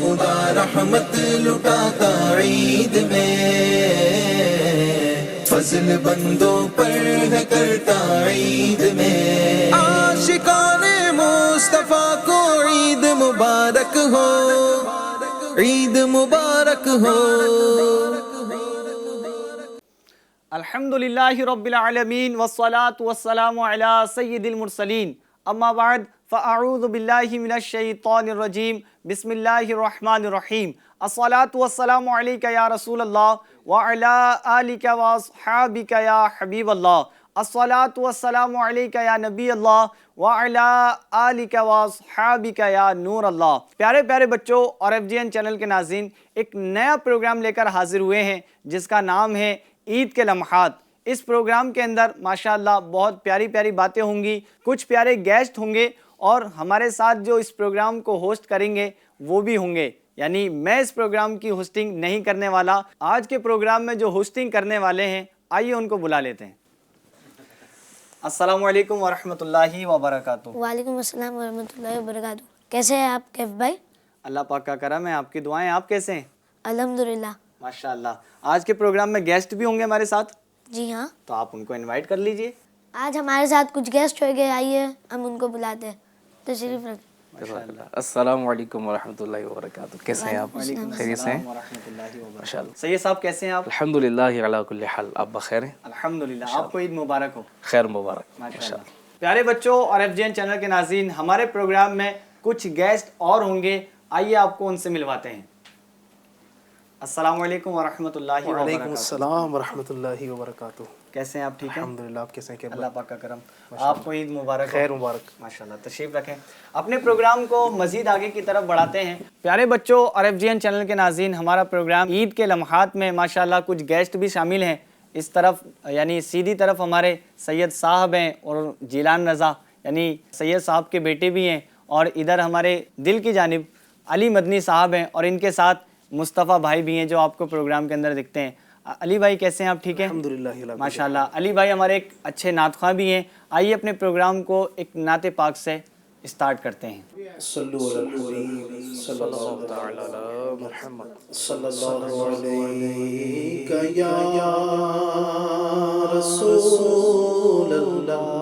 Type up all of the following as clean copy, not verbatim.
خدا رحمت لٹاتا عید میں، فضل بندوں پر ہے کرتا عید میں، عاشقان مصطفیٰ کو عید مبارک ہو، عید مبارک ہو۔ الحمدللہ رب العالمین والصلاة والسلام علی سید المرسلین، اما بعد فاعوذ باللہ من الشیطان الرجیم، بسم اللہ الرحمن الرحیم۔ الصلاة والسلام علیک یا رسول اللہ وعلی آلک واصحابک یا حبیب اللہ، الصلاة والسلام علیک یا نبی اللہ وعلی آلک واصحابک یا نور اللہ۔ پیارے پیارے بچوں اور FGN چینل کے ناظرین، ایک نیا پروگرام لے کر حاضر ہوئے ہیں جس کا نام ہے عید کے لمحات۔ اس پروگرام کے اندر ماشاءاللہ بہت پیاری پیاری باتیں ہوں گی، کچھ پیارے گیسٹ ہوں گے، اور ہمارے ساتھ جو اس پروگرام کو ہوسٹ کریں گے وہ بھی ہوں گے، یعنی میں اس پروگرام کی ہوسٹنگ نہیں کرنے والا۔ آج کے پروگرام میں جو ہوسٹنگ کرنے والے ہیں، آئیے ان کو بلا لیتے ہیں۔ السلام علیکم ورحمۃ اللہ وبرکاتہ۔ وعلیکم السلام ورحمۃ اللہ وبرکاتہ۔ کیسے ہیں آپ کیف بھائی؟ اللہ پاک کا کرم ہے، آپ کی دعائیں۔ آپ کیسے ہیں؟ الحمدللہ۔ ماشاءاللہ۔ آج کے پروگرام میں گیسٹ بھی ہوں گے ہمارے ساتھ، جی ہاں، تو آپ ان کو انوائٹ کر لیجئے۔ آج ہمارے ساتھ کچھ گیسٹ ہو گئے، آئیے ہم ان کو بلاتے ہیں، تشریف رکھیں۔ السلام علیکم ورحمۃ اللہ وبرکاتہ۔ کیسے ہیں آپ؟ خیریت سے ہیں؟ ورحمۃ اللہ وبرکاتہ۔ ماشاءاللہ۔ سید صاحب کیسے ہیں آپ؟ الحمدللہ علی کل حال، آپ بخیر ہیں؟ الحمدللہ۔ آپ کو عید مبارک ہو۔ خیر مبارک ماشاءاللہ۔ پیارے بچوں اور FGN چینل کے ناظرین، ہمارے پروگرام میں کچھ گیسٹ اور ہوں گے، آئیے آپ کو ان سے ملواتے ہیں۔ السلام علیکم ورحمۃ اللہ وبرکاتہ۔ وعلیکم السلام ورحمۃ اللہ وبرکاتہ۔ کیسے ہیں آپ؟ ٹھیک ہیں الحمدللہ۔ آپ کیسے ہیں؟ اللہ پاک کا کرم۔ آپ کو عید مبارک ہو۔ خیر مبارک۔ ماشاءاللہ، تشریف رکھیں۔ اپنے پروگرام کو مزید آگے کی طرف بڑھاتے ہیں۔ پیارے بچوں اور FGN چینل کے ناظرین، ہمارا پروگرام عید کے لمحات میں ماشاءاللہ کچھ گیسٹ بھی شامل ہیں۔ اس طرف یعنی سیدھی طرف ہمارے سید صاحب ہیں اور جیلان رضا یعنی سید صاحب کے بیٹے بھی ہیں، اور ادھر ہمارے دل کی جانب علی مدنی صاحب ہیں، اور ان کے ساتھ مصطفیٰ بھائی بھی ہیں جو آپ کو پروگرام کے اندر دکھتے ہیں۔ علی بھائی کیسے ہیں آپ؟ ٹھیک ہیں الحمدللہ۔ ماشاءاللہ۔ علی بھائی ہمارے ایک اچھے نعت خواں بھی ہیں۔ آئیے اپنے پروگرام کو ایک نعت پاک سے اسٹارٹ کرتے ہیں۔ صلو علی الحبیب صلی اللہ تعالی علی محمد صلی اللہ علیہ یا رسول اللہ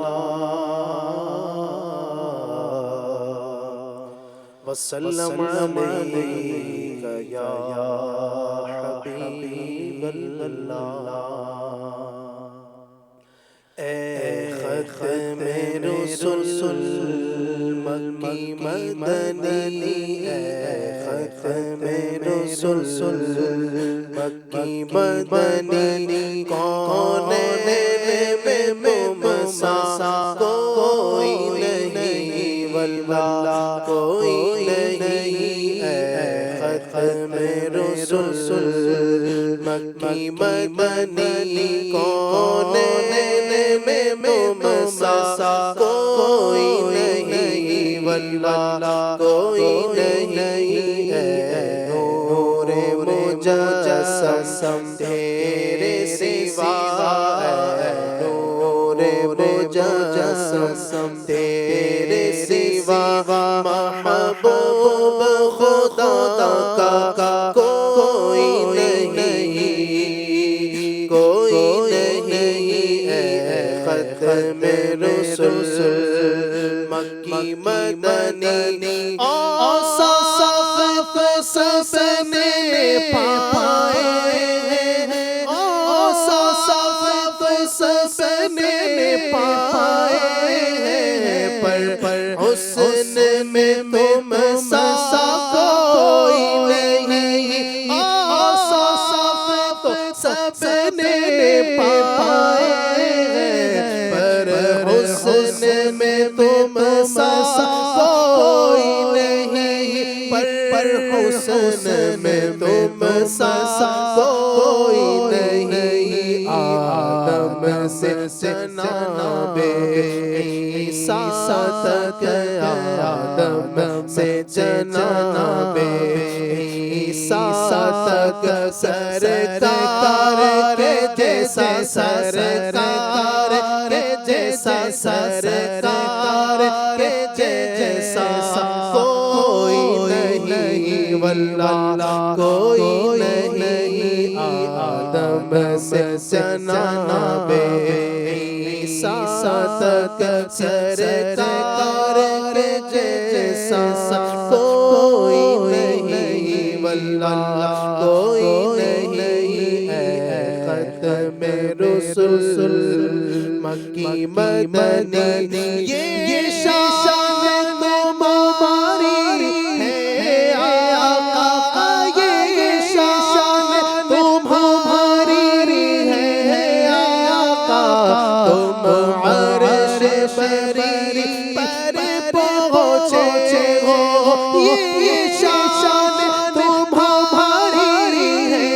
وسلم علیک یا حبیب اللہ۔ اے ختم رسل مکی مدنی، اے ختم رسل مکی مدنی، کون میں مسا کوئی نہیں واللہ کوئی نہیں، اے ختم رسل مکی مدنی، کون میں مسا کوئی نہیں واللہ کوئی نہیں، اے نور مجسم تیرے سوا، اے نور مجسم تیرے سوا، محبوب خدا کا کوئی نہیں، کوئی نہیں، اے ختم رسل مکی مدنی، اوصاف سب نے پائے ہیں، اوصاف سب نے پائے ہیں، پر حسن میں تم سا کوئی نہیں، اوصاف سب نے پائے ہیں، پر حسن میں تم سا کوئی نہیں، پر حسن میں تم سا کوئی نہیں، آدم سے جناب عیسیٰ تک، آدم سے جناب عیسیٰ تک، سرکار کے جیسا سرکار کے جیسا سرکار کے جیسا کوئی نہیں واللہ کوئی نہیں آدم سے جناب عیسیٰ تک سرکار کے جیسا کوئی نہیں واللہ کوئی نہیں ہے ختم رسول مکی مدنی یہ شان تمہاری ہے آقا یہ شان تمہاری ہے آقا تم عرش بری پر پہنچے ہو یہ شان تمہاری ہے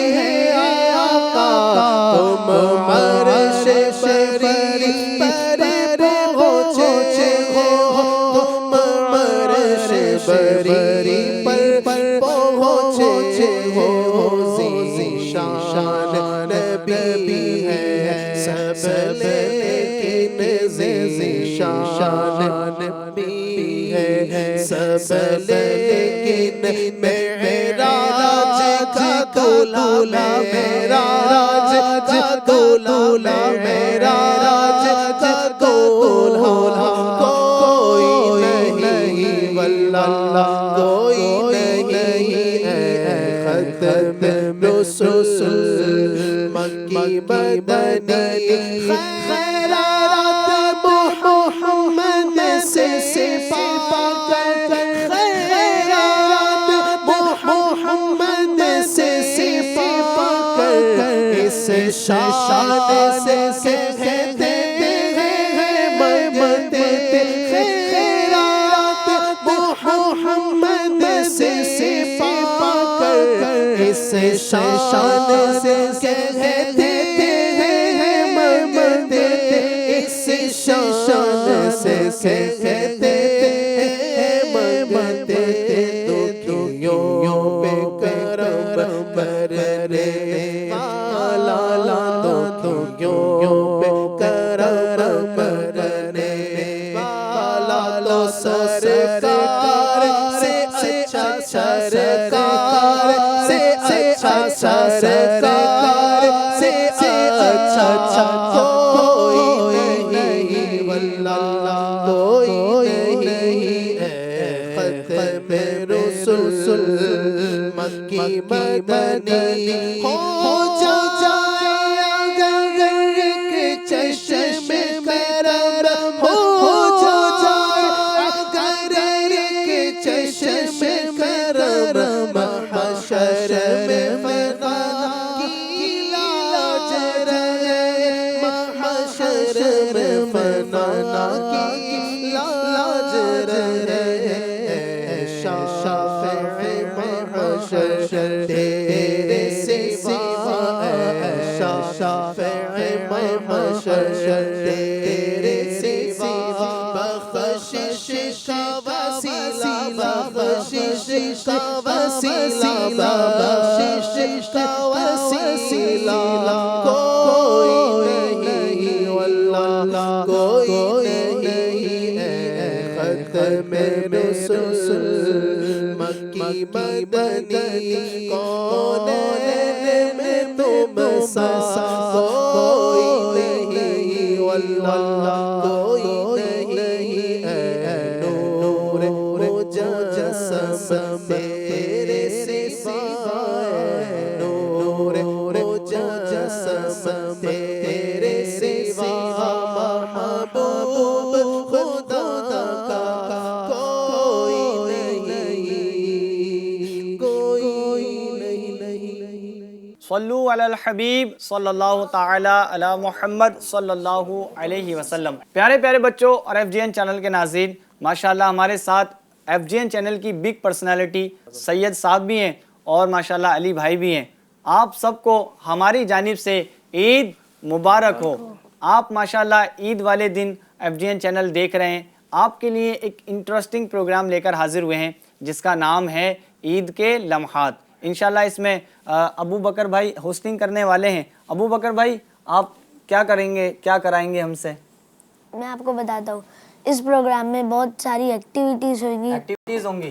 آقا تم عرش بری پر پہنچے ہو تم عرش بری پر پہنچے ہو ذیشان نبی ہے سب لیکن ذیشان نبی ہے سب لیکن معراج کا دولہ معراج کا دولہ معراج کا دولہ کوئی نہیں واللہ کوئی نہیں ہے ختم رسول مکی مدنی خیرات محمد سے پا کر خیرات محمد سے پا کر اس شان سے کہتے ہیں منگتے خیرات محمد سے پا کر اس شان سے کہتے ہیں منگتے اس شان سے کہتے ہیں منگتے دکھیوں پہ کرم برنے والا دکھیوں پہ کرم برنے والا تو سرکار سے اچھا سرکار سے اچھا سرکار سے اچھا کوئی نہیں واللہ کوئی نہیں ہے ختم رسول مکی مدنی ہو جائے اگر ایک چشم کرم ہو جائے اگر ایک چشم کرم محشر میں فنا کی لاج رہے محشر میں فنا کی لاج رہے شافع محشر تیرے سوا شافع محشر تیرے سوا بخشش کا وسیلہ بخشش کا وسیلہ بخشش کا وسیلہ کوئی نہیں واللہ کوئی نہیں ہے ختم رسول مکی مدنی کونین میں تم سا کوئی نہیں واللہ کوئی نہیں ہے نور مجسم تیرے سوا نور مجسم تیرے سوا محبوب خدا کا کوئی نہیں کوئی نہیں صلو علی الحبیب صلی اللہ تعالی علی محمد صلی اللہ علیہ وسلم۔ پیارے پیارے بچوں اور ایف جی این چینل کے ناظرین، ماشاءاللہ ہمارے ساتھ ایف جی این چینل کی بگ پرسنالٹی سید صاحب بھی ہیں اور ماشاءاللہ علی بھائی بھی ہیں۔ آپ سب کو ہماری جانب سے عید مبارک ہو۔ آپ ماشاءاللہ عید والے دن ایف جی این چینل دیکھ رہے ہیں، آپ کے لیے ایک انٹرسٹنگ پروگرام لے کر حاضر ہوئے ہیں جس کا نام ہے عید کے لمحات۔ انشاءاللہ اس میں ابو بکر بھائی ہوسٹنگ کرنے والے ہیں۔ ابو بکر بھائی آپ کیا کریں گے، کیا کرائیں گے ہم سے؟ میں آپ کو بتاتا ہوں، اس پروگرام میں بہت ساری ایکٹیویٹیز ہوں گی۔ ایکٹیویٹیز ہوں گی،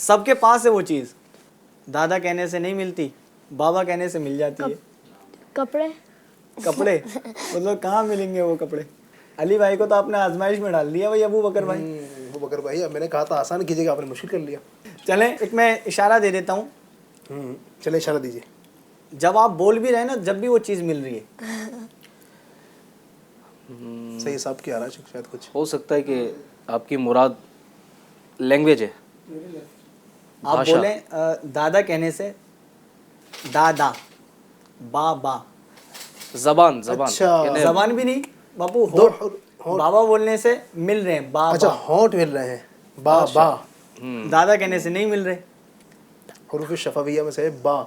سب کے پاس ہے وہ چیز, دادا کہنے سے نہیں ملتی, بابا کہنے سے مل جاتی ہے. کپڑے کپڑے مطلب کہاں ملیں گے وہ کپڑے؟ علی بھائی کو تو آپ نے آزمائش میں ڈال دیا بھائی. ابو بکر بھائی, ابو بکر بھائی, اب میں نے کہا تھا آسان کیجیے گا, آپ نے مشکل کر لیا. چلیں ایک میں اشارہ دے دیتا ہوں, چلے اشارہ دیجیے. جب آپ بول بھی رہے نا جب بھی وہ چیز مل رہی ہے. صحیح حساب کی آ رہا ہے شاید کچھ. ہو سکتا ہے کہ آپ کی مراد لینگویج ہے. آپ بولیں دادا کہنے سے دادا, بابا, زبان اچھا, زبان بھی نہیں باپو, بابا بولنے سے مل رہے ہیں, اچھا بابا. ہونٹ مل رہے ہیں, با با. دادا کہنے سے نہیں مل رہے. حروف شفویہ میں سے با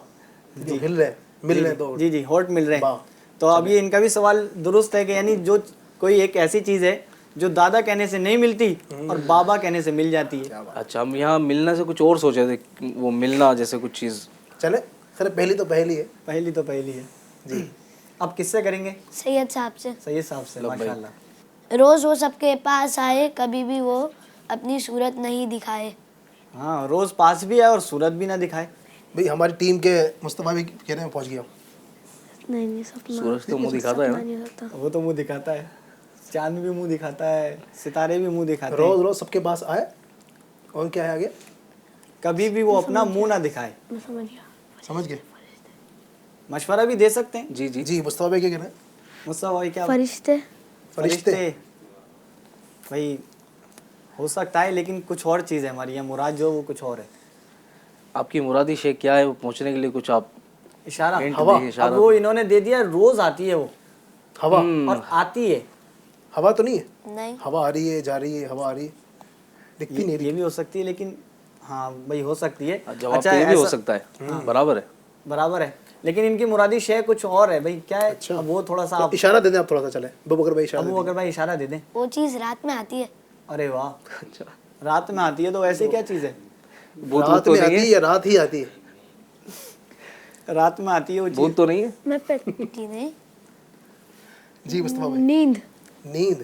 جو مل رہے ہیں, مل رہے ہیں تو جی جی ہونٹ مل رہے با. ہیں. تو اب یہ ان کا بھی سوال درست ہے کہ یعنی جو کوئی ایک ایسی چیز ہے جو دادا کہنے سے نہیں ملتی اور بابا کہنے سے مل جاتی ہے. اچھا, ہم یہاں ملنے سے کچھ اور سوچے تھے, وہ ملنا جیسے کچھ چیز. چلے خیر, پہلی تو پہلی ہے. پہلی تو پہلی ہے جی. اب کس سے کریں گے؟ سید صاحب سے. سید صاحب سے. ماشاءاللہ. روز وہ سب کے پاس آئے, کبھی بھی وہ اپنی صورت نہیں دکھائے. ہاں, روز پاس بھی آئے اور صورت بھی نہ دکھائے. بھئی ہماری ٹیم کے مصطفیٰ بھی کہنے میں پہنچ گیا. نہیں سپنا, سورج تو منہ دکھاتا ہے نا. وہ تو منہ دکھاتا ہے, چاند بھی منہ دکھاتا ہے, ستارے بھی منہ دکھاتے ہیں. روز روز سب کے پاس آئے, اور کیا ہے آگے؟ کبھی بھی وہ اپنا منہ نہ دکھائے. سمجھ گئے؟ مشورہ بھی دے سکتے ہیں. جی جی جی مصطفیٰ بھائی کیا کہنا ہے؟ مصطفیٰ بھائی کیا؟ فرشتے. فرشتے بھائی ہو سکتا ہے, لیکن کچھ اور چیز ہے ہماری یہاں, مراد جو وہ کچھ اور ہے. آپ کی مرادی شے کیا ہے, وہ پہنچنے کے لیے کچھ آپ اشارہ. ہوا. اب وہ انہوں نے دے دیا, روز آتی ہے وہ, ہوا. اور آتی ہے. ہوا تو نہیں ہے؟ نہیں. ہوا آ رہی ہے, جا رہی ہے, ہوا آ رہی ہے, دکھتی نہیں یہ رہی. بھی ہو سکتی ہے, لیکن ہاں بھائی ہو سکتی ہے. جواب تو یہ بھی ہو سکتا ہے, برابر ہے. برابر ہے, لیکن ان کی مرادی شے کچھ اور ہے بھائی. کیا ہے اب وہ تھوڑا سا آپ اشارہ دے دیں آپ تھوڑا سا. چلے ابو بکر بھائی اشارہ ابو بکر بھائی اشارہ دے دیں. وہ چیز رات میں آتی ہے. ارے واہ, رات میں آتی ہے تو ویسے کیا چیز ہے؟ رات میں آتی ہے یا رات ہی آتی ہے؟ رات میں آتی ہے وہ بھوت چیز. تو نہیں ہے. میں جی نہیں. جی مصطفیٰ بھائی. نیند. نیند.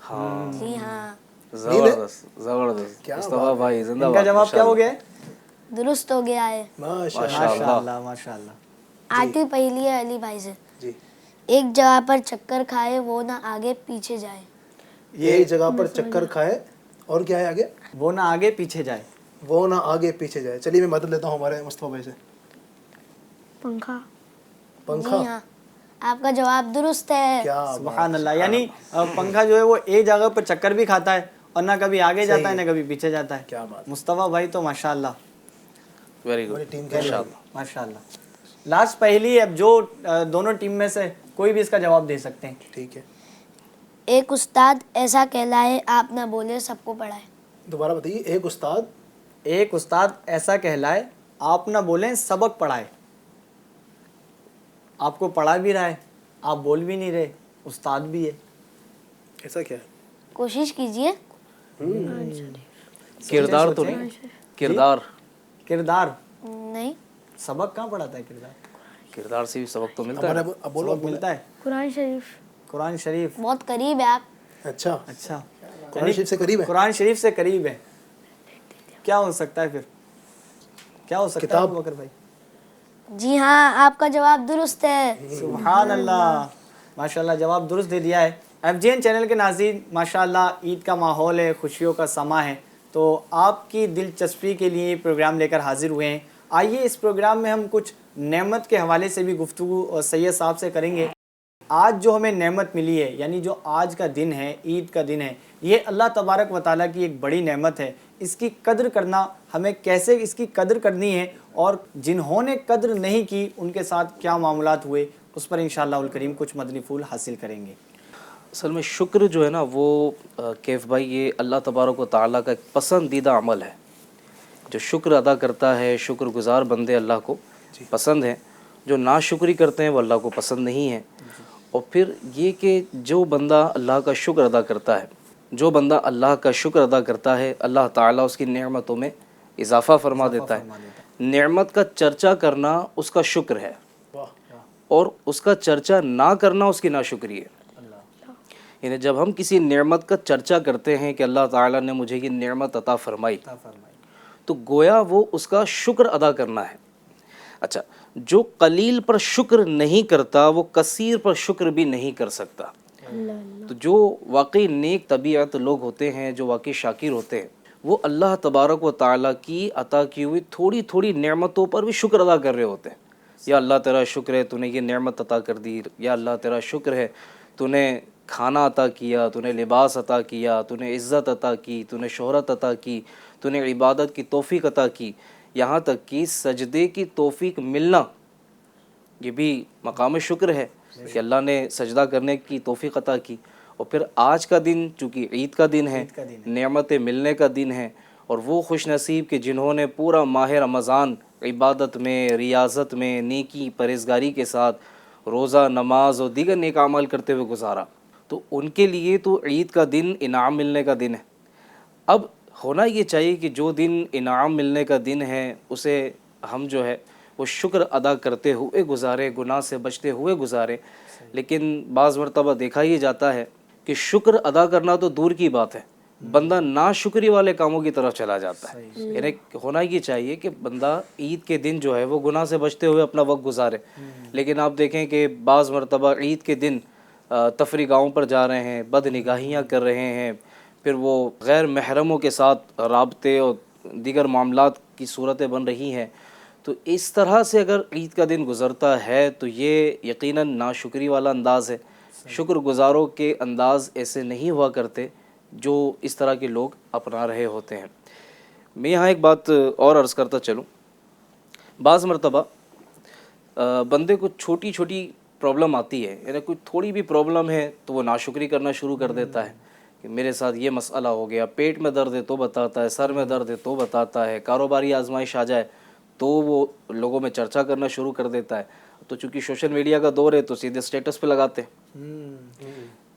ہاں, جی ہاں, زبردست زبردست. مصطفیٰ بھائی زندہ ان کا باد. جواب کیا ہو گیا ہے؟ درست ہو گیا ہے. ماشاء اللہ. ماشاءاللہ ماشاءاللہ. آتی پہلی ہے علی بھائی سے. جی. ایک جگہ پر چکر کھائے, وہ نہ آگے پیچھے جائے. ایک جگہ پر چکر کھائے, اور کیا ہے آگے؟ وہ نہ آگے پیچھے جائے. وہ نہ آگے پیچھے جائے. چلیے میں مدد لیتا ہوں ہمارے مصطفیٰ بھائی سے. پنکھا. پنکھا. جی ہاں, آپ کا جواب درست ہے. کیا سبحان اللہ. یعنی پنکھا جو ہے وہ ایک جگہ پر چکر بھی کھاتا ہے, اور نہ کبھی آگے جاتا ہے نہ کبھی پیچھے جاتا ہے. کیا بات. مصطفیٰ بھائی تو ماشاءاللہ ویری ہماری گڈ. ٹیم کے ماشاءاللہ. لاسٹ پہلی, اب جو دونوں ٹیم میں سے کوئی بھی اس کا جواب دے سکتے ہیں. ٹھیک ہے. ایک استاد ایسا کہلائے, آپ نہ بولے سب کو پڑھائے. دوبارہ بتائیے. ایک استاد ایسا کہلائے, آپ نہ بولیں سبق پڑھائے. آپ کو پڑھا بھی رہا ہے, آپ بول بھی نہیں رہے, استاد بھی ہے. ایسا کیا ہے؟ کوشش کیجئے. کردار تو نہیں. کردار. کردار. نہیں. سبق کہاں پڑھاتا ہے کردار؟ کردار سے بھی سبق تو ملتا ہے. اب بولو. سبق ملتا ہے. قرآن شریف. قرآن شریف. بہت قریب ہے آپ. اچھا. اچھا, قرآن شریف سے قریب ہے. قرآن شریف سے قریب ہے. کیا ہو سکتا ہے پھر؟ کیا ہو سکتا ہے ابو بکر بھائی؟ جی ہاں, آپ کا جواب درست ہے. سبحان اللہ, ماشاءاللہ جواب درست دے دیا ہے. FGN چینل کے ناظرین, ماشاءاللہ عید کا ماحول ہے, خوشیوں کا سما ہے, تو آپ کی دلچسپی کے لیے پروگرام لے کر حاضر ہوئے ہیں. آئیے اس پروگرام میں ہم کچھ نعمت کے حوالے سے بھی گفتگو سید صاحب سے کریں گے. آج جو ہمیں نعمت ملی ہے, یعنی جو آج کا دن ہے, عید کا دن ہے, یہ اللہ تبارک و تعالیٰ کی ایک بڑی نعمت ہے. اس کی قدر کرنا, ہمیں کیسے اس کی قدر کرنی ہے, اور جنہوں نے قدر نہیں کی ان کے ساتھ کیا معاملات ہوئے, اس پر انشاءاللہ الکریم کچھ مدنی پھول حاصل کریں گے. اصل میں شکر جو ہے نا وہ کیف بھائی, یہ اللہ تبارک و تعالیٰ کا ایک پسندیدہ عمل ہے. جو شکر ادا کرتا ہے, شکر گزار بندے اللہ کو پسند ہیں. جو ناشکری کرتے ہیں وہ اللہ کو پسند نہیں ہے. اور پھر یہ کہ جو بندہ اللہ کا شکر ادا کرتا ہے, جو بندہ اللہ کا شکر ادا کرتا ہے, اللہ تعالیٰ اس کی نعمتوں میں اضافہ فرما دیتا ہے. نعمت کا چرچا کرنا اس کا شکر ہے, اور اس کا چرچا نہ کرنا اس کی ناشکری ہے. یعنی جب ہم کسی نعمت کا چرچا کرتے ہیں کہ اللہ تعالیٰ نے مجھے یہ نعمت عطا فرمائی, تو گویا وہ اس کا شکر ادا کرنا ہے. اچھا, جو قلیل پر شکر نہیں کرتا وہ کثیر پر شکر بھی نہیں کر سکتا. تو جو واقعی نیک طبیعت لوگ ہوتے ہیں, جو واقعی شاکر ہوتے ہیں, وہ اللہ تبارک و تعالیٰ کی عطا کی ہوئی تھوڑی تھوڑی نعمتوں پر بھی شکر ادا کر رہے ہوتے ہیں. یا اللہ تیرا شکر ہے تو نے یہ نعمت عطا کر دی, یا اللہ تیرا شکر ہے تو نے کھانا عطا کیا, تو نے لباس عطا کیا, تو نے عزت عطا کی, تو نے شہرت عطا کی, تو نے عبادت کی توفیق عطا کی. یہاں تک کہ سجدے کی توفیق ملنا یہ بھی مقام شکر ہے کہ اللہ نے سجدہ کرنے کی توفیق عطا کی. اور پھر آج کا دن چونکہ عید کا دن ہے, نعمتیں ملنے کا دن ہے, اور وہ خوش نصیب کہ جنہوں نے پورا ماہ رمضان عبادت میں, ریاضت میں, نیکی پرہیزگاری کے ساتھ روزہ, نماز اور دیگر نیک اعمال کرتے ہوئے گزارا, تو ان کے لیے تو عید کا دن انعام ملنے کا دن ہے. اب ہونا یہ چاہیے کہ جو دن انعام ملنے کا دن ہے اسے ہم جو ہے وہ شکر ادا کرتے ہوئے گزارے, گناہ سے بچتے ہوئے گزارے. لیکن بعض مرتبہ دیکھا یہ جاتا ہے کہ شکر ادا کرنا تو دور کی بات ہے, بندہ ناشکری والے کاموں کی طرف چلا جاتا ہے. یعنی ہونا یہ چاہیے کہ بندہ عید کے دن جو ہے وہ گناہ سے بچتے ہوئے اپنا وقت گزارے. لیکن آپ دیکھیں کہ بعض مرتبہ عید کے دن تفریح گاہوں پر جا رہے ہیں, بد نگاہیاں کر رہے ہیں, پھر وہ غیر محرموں کے ساتھ رابطے اور دیگر معاملات کی صورتیں بن رہی ہیں. تو اس طرح سے اگر عید کا دن گزرتا ہے تو یہ یقیناً ناشکری والا انداز ہے. شکر گزاروں کے انداز ایسے نہیں ہوا کرتے جو اس طرح کے لوگ اپنا رہے ہوتے ہیں. میں یہاں ایک بات اور عرض کرتا چلوں. بعض مرتبہ بندے کو چھوٹی چھوٹی پرابلم آتی ہے, یعنی کوئی تھوڑی بھی پرابلم ہے تو وہ ناشکری کرنا شروع کر دیتا ہے کہ میرے ساتھ یہ مسئلہ ہو گیا, پیٹ میں درد ہے تو بتاتا ہے, سر میں درد ہے تو بتاتا ہے, کاروباری آزمائش آ جائے تو وہ لوگوں میں چرچا کرنا شروع کر دیتا ہے. تو چونکہ سوشل میڈیا کا دور ہے تو سیدھے سٹیٹس پہ لگاتے ہیں.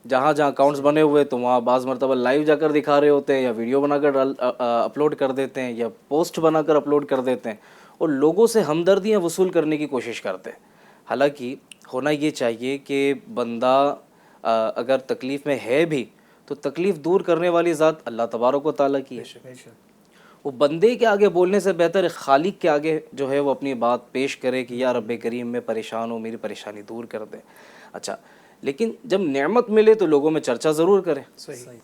جہاں جہاں اکاؤنٹس بنے ہوئے تو وہاں بعض مرتبہ لائیو جا کر دکھا رہے ہوتے ہیں, یا ویڈیو بنا کر اپلوڈ کر دیتے ہیں, یا پوسٹ بنا کر اپلوڈ کر دیتے ہیں, اور لوگوں سے ہمدردیاں وصول کرنے کی کوشش کرتے ہیں. حالانکہ ہونا یہ چاہیے کہ بندہ اگر تکلیف میں ہے بھی تو تکلیف دور کرنے والی ذات اللہ تبارک و تعالیٰ کی ہے. وہ بندے کے آگے بولنے سے بہتر ہے خالق کے آگے جو ہے وہ اپنی بات پیش کرے کہ یا رب کریم میں پریشان ہوں, میری پریشانی دور کر دے. اچھا, لیکن جب نعمت ملے تو لوگوں میں چرچا ضرور کریں.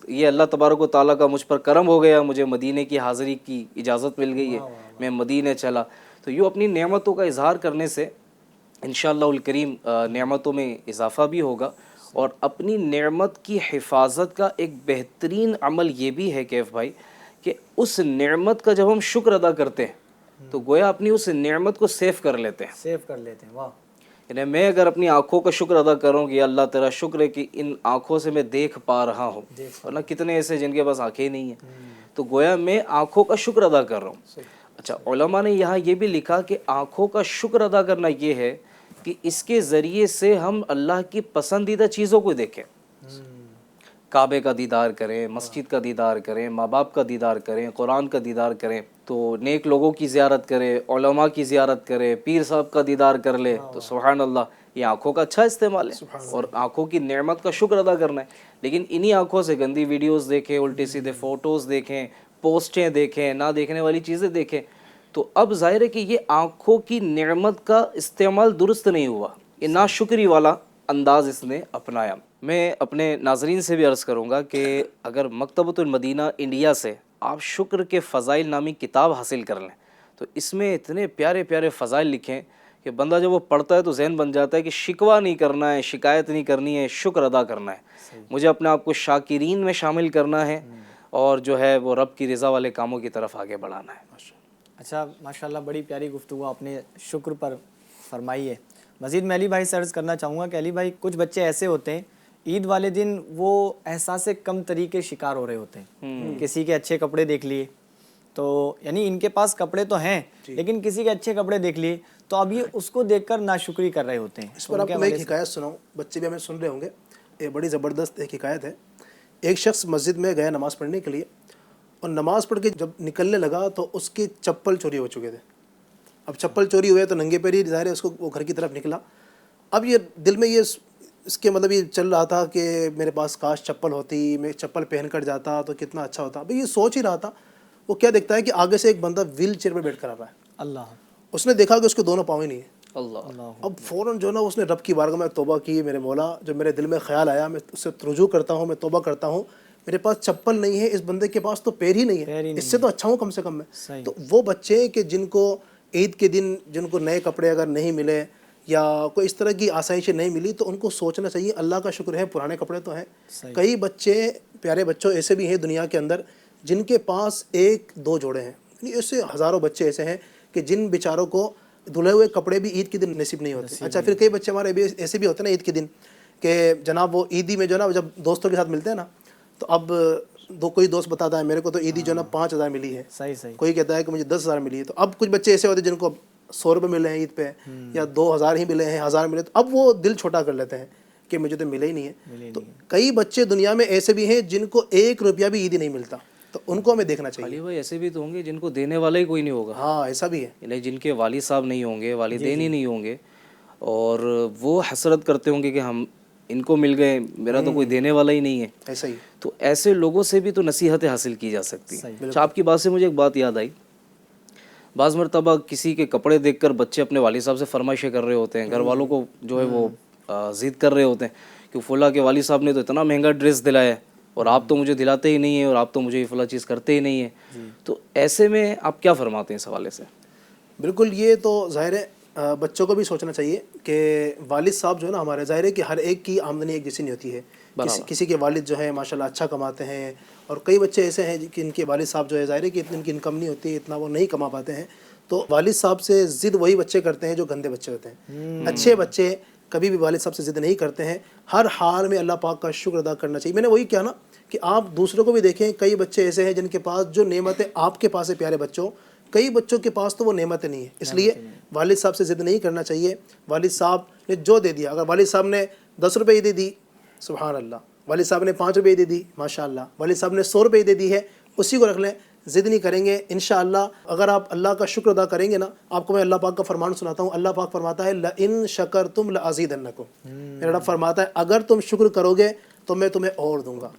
یہ اللہ تبارک و تعالیٰ کا مجھ پر کرم ہو گیا, مجھے مدینے کی حاضری کی اجازت مل گئی ہے, میں مدینے چلا. تو یوں اپنی نعمتوں کا اظہار کرنے سے انشاءاللہ الکریم نعمتوں میں اضافہ بھی ہوگا. اور اپنی نعمت کی حفاظت کا ایک بہترین عمل یہ بھی ہے کیف بھائی کہ اس نعمت کا جب ہم شکر ادا کرتے ہیں تو گویا اپنی اس نعمت کو سیف کر لیتے ہیں. واہ. یعنی میں اگر اپنی آنکھوں کا شکر ادا کروں کہ اللہ تیرا شکر ہے کہ ان آنکھوں سے میں دیکھ پا رہا ہوں, ورنہ کتنے ایسے جن کے پاس آنکھیں نہیں ہیں, تو گویا میں آنکھوں کا شکر ادا کر رہا ہوں. اچھا, علماء نے یہاں یہ بھی لکھا کہ آنکھوں کا شکر ادا کرنا یہ ہے کہ اس کے ذریعے سے ہم اللہ کی پسندیدہ چیزوں کو دیکھیں, کعبے کا دیدار کریں, مسجد کا دیدار کریں, ماں باپ کا دیدار کریں, قرآن کا دیدار کریں, تو نیک لوگوں کی زیارت کریں, علماء کی زیارت کریں, پیر صاحب کا دیدار کر لے. تو سبحان اللہ, یہ آنکھوں کا اچھا استعمال ہے اور آنکھوں کی نعمت کا شکر ادا کرنا ہے. لیکن انہی آنکھوں سے گندی ویڈیوز دیکھیں, الٹے سیدھے فوٹوز دیکھیں, پوسٹیں دیکھیں, نہ دیکھنے والی چیزیں دیکھیں, تو اب ظاہر ہے کہ یہ آنکھوں کی نعمت کا استعمال درست نہیں ہوا, یہ ناشکری والا انداز اس نے اپنایا. میں اپنے ناظرین سے بھی عرض کروں گا کہ اگر مکتبۃ المدینہ انڈیا سے آپ شکر کے فضائل نامی کتاب حاصل کر لیں تو اس میں اتنے پیارے پیارے فضائل لکھیں کہ بندہ جب وہ پڑھتا ہے تو ذہن بن جاتا ہے کہ شکوہ نہیں کرنا ہے, شکایت نہیں کرنی ہے, شکر ادا کرنا ہے. مجھے اپنے آپ کو شاکرین میں شامل کرنا ہے اور جو ہے وہ رب کی رضا والے کاموں کی طرف آگے بڑھانا ہے. اچھا, ماشاءاللہ بڑی پیاری گفتگو آپ نے شکر پر فرمائی ہے. مزید میں علی بھائی سے عرض کرنا چاہوں گا کہ علی بھائی کچھ بچے ایسے ہوتے ہیں عید والے دن وہ احساس کم تری کے شکار ہو رہے ہوتے ہیں. کسی کے اچھے کپڑے دیکھ لیے تو یعنی ان کے پاس کپڑے تو ہیں لیکن کسی کے اچھے کپڑے دیکھ لیے تو اب یہ اس کو دیکھ کر ناشکری کر رہے ہوتے ہیں. اس پر آپ کو میں ایک حکایت سناؤں, بچے بھی ہمیں سن رہے ہوں گے, یہ بڑی زبردست ایک حکایت ہے. ایک شخص مسجد میں گیا نماز پڑھنے کے لیے, اور نماز پڑھ کے جب نکلنے لگا تو اس کی چپل چوری ہو چکے تھے. اب چپل چوری ہوئے تو ننگے پیر ہی ظاہر ہے اس کو وہ گھر کی طرف نکلا. اب یہ دل میں یہ اس کے مطلب یہ چل رہا تھا کہ میرے پاس کاش چپل ہوتی, میں چپل پہن کر جاتا تو کتنا اچھا ہوتا. ابھی یہ سوچ ہی رہا تھا, وہ کیا دیکھتا ہے کہ آگے سے ایک بندہ ویل چیئر پہ بیٹھ کر آ رہا ہے. اللہ اس نے دیکھا کہ اس کے دونوں پاؤں ہی نہیں ہیں. اللہ اب فوراً جو ہے نا اس نے رب کی بارگاہ میں توبہ کی, میرے مولا جب میرے دل میں خیال آیا میں اس سے رجوع کرتا ہوں, میں توبہ کرتا ہوں, میرے پاس چپل نہیں ہے, اس بندے کے پاس تو پیر ہی نہیں ہے, اس سے تو اچھا ہوں کم سے کم میں. تو وہ بچے کہ جن کو عید کے دن جن کو نئے کپڑے اگر نہیں ملے یا کوئی اس طرح کی آسائشیں نہیں ملی تو ان کو سوچنا چاہیے اللہ کا شکر ہے پرانے کپڑے تو ہیں. کئی بچے پیارے بچوں ایسے بھی ہیں دنیا کے اندر جن کے پاس 1-2 جوڑے ہیں, یعنی ایسے ہزاروں بچے ایسے ہیں کہ جن بیچاروں کو دھلے ہوئے کپڑے بھی عید کے دن نصیب نہیں ہوتے. اچھا پھر کئی بچے ہمارے بھی ایسے بھی ہوتے ہیں نا عید کے دن کہ جناب وہ عیدی میں جو ہے نا جب دوستوں کے ساتھ ملتے ہیں نا تو اب کوئی دوست بتاتا ہے میرے کو تو عیدی جو ہے نا 5,000 ملی ہے, صحیح کوئی کہتا ہے کہ مجھے 10,000 ملی ہے. تو اب کچھ بچے ایسے ہوتے ہیں جن کو 100 روپے ملے ہیں عید پہ یا 2,000 ہی ملے ہیں, 1,000 ملے, تو اب وہ دل چھوٹا کر لیتے ہیں کہ مجھے تو ملے ہی نہیں ہے. تو کئی بچے دنیا میں ایسے بھی ہیں جن کو 1 روپیہ بھی عیدی نہیں ملتا, تو ان کو ہمیں دیکھنا چاہیے. علی بھائی ایسے بھی تو ہوں گے جن کو دینے والا ہی کوئی نہیں ہوگا. ہاں ایسا بھی ہے, یعنی جن کے والد صاحب نہیں ہوں گے, والدین ہی نہیں ہوں گے, اور وہ حسرت کرتے ہوں گے کہ ہم ان کو مل گئے, میرا تو کوئی دینے والا ہی نہیں ہے. ایسا ہی. تو ایسے لوگوں سے بھی تو نصیحتیں حاصل کی جا سکتی ہیں. اچھا آپ کی بات سے مجھے ایک بات یاد آئی, بعض مرتبہ کسی کے کپڑے دیکھ کر بچے اپنے والد صاحب سے فرمائشیں کر رہے ہوتے ہیں, گھر والوں کو جو ہے وہ ضد کر رہے ہوتے ہیں کہ فلاں کے والد صاحب نے تو اتنا مہنگا ڈریس دلایا ہے اور آپ تو مجھے دلاتے ہی نہیں ہیں, اور آپ تو مجھے یہ فلاں چیز کرتے ہی نہیں ہیں. تو ایسے میں آپ کیا فرماتے ہیں اس حوالے سے؟ بالکل, یہ تو ظاہر ہے بچوں کو بھی سوچنا چاہیے کہ والد صاحب جو ہے نا ہمارے, ظاہر ہے کہ ہر ایک کی آمدنی ایک جیسی نہیں ہوتی ہے. کسی کے والد جو ہیں ماشاءاللہ اچھا کماتے ہیں, اور کئی بچے ایسے ہیں کہ ان کے والد صاحب جو ہے ظاہر ہے کہ اتنی ان کی انکم نہیں ہوتی, اتنا وہ نہیں کما پاتے ہیں. تو والد صاحب سے ضد وہی بچے کرتے ہیں جو گندے بچے ہوتے ہیں. اچھے بچے کبھی بھی والد صاحب سے ضد نہیں کرتے ہیں, ہر حال میں اللہ پاک کا شکر ادا کرنا چاہیے. میں نے وہی کہا نا کہ آپ دوسروں کو بھی دیکھیں, کئی بچے ایسے ہیں جن کے پاس جو نعمتیں آپ کے پاس ہے پیارے بچوں, کئی بچوں کے پاس تو وہ نعمتیں نہیں ہیں. اس لیے والد صاحب سے ضد نہیں کرنا چاہیے. والد صاحب نے جو دے دیا, اگر والد صاحب نے 10 روپے دے دی سبحان اللہ, والد صاحب نے 5 روپے دے دی ماشاء اللہ, والد صاحب نے 100 روپے دے دی ہے, اسی کو رکھ لیں, ضد نہیں کریں گے انشاءاللہ. اگر آپ اللہ کا شکر ادا کریں گے نا, آپ کو میں اللہ پاک کا فرمان سناتا ہوں. اللہ پاک فرماتا ہے لَإِن شَكَرْتُمْ لَأَزِيدَنَّكُمْ, میرا رب فرماتا ہے اگر تم شکر کرو گے تو میں تمہیں اور دوں گا.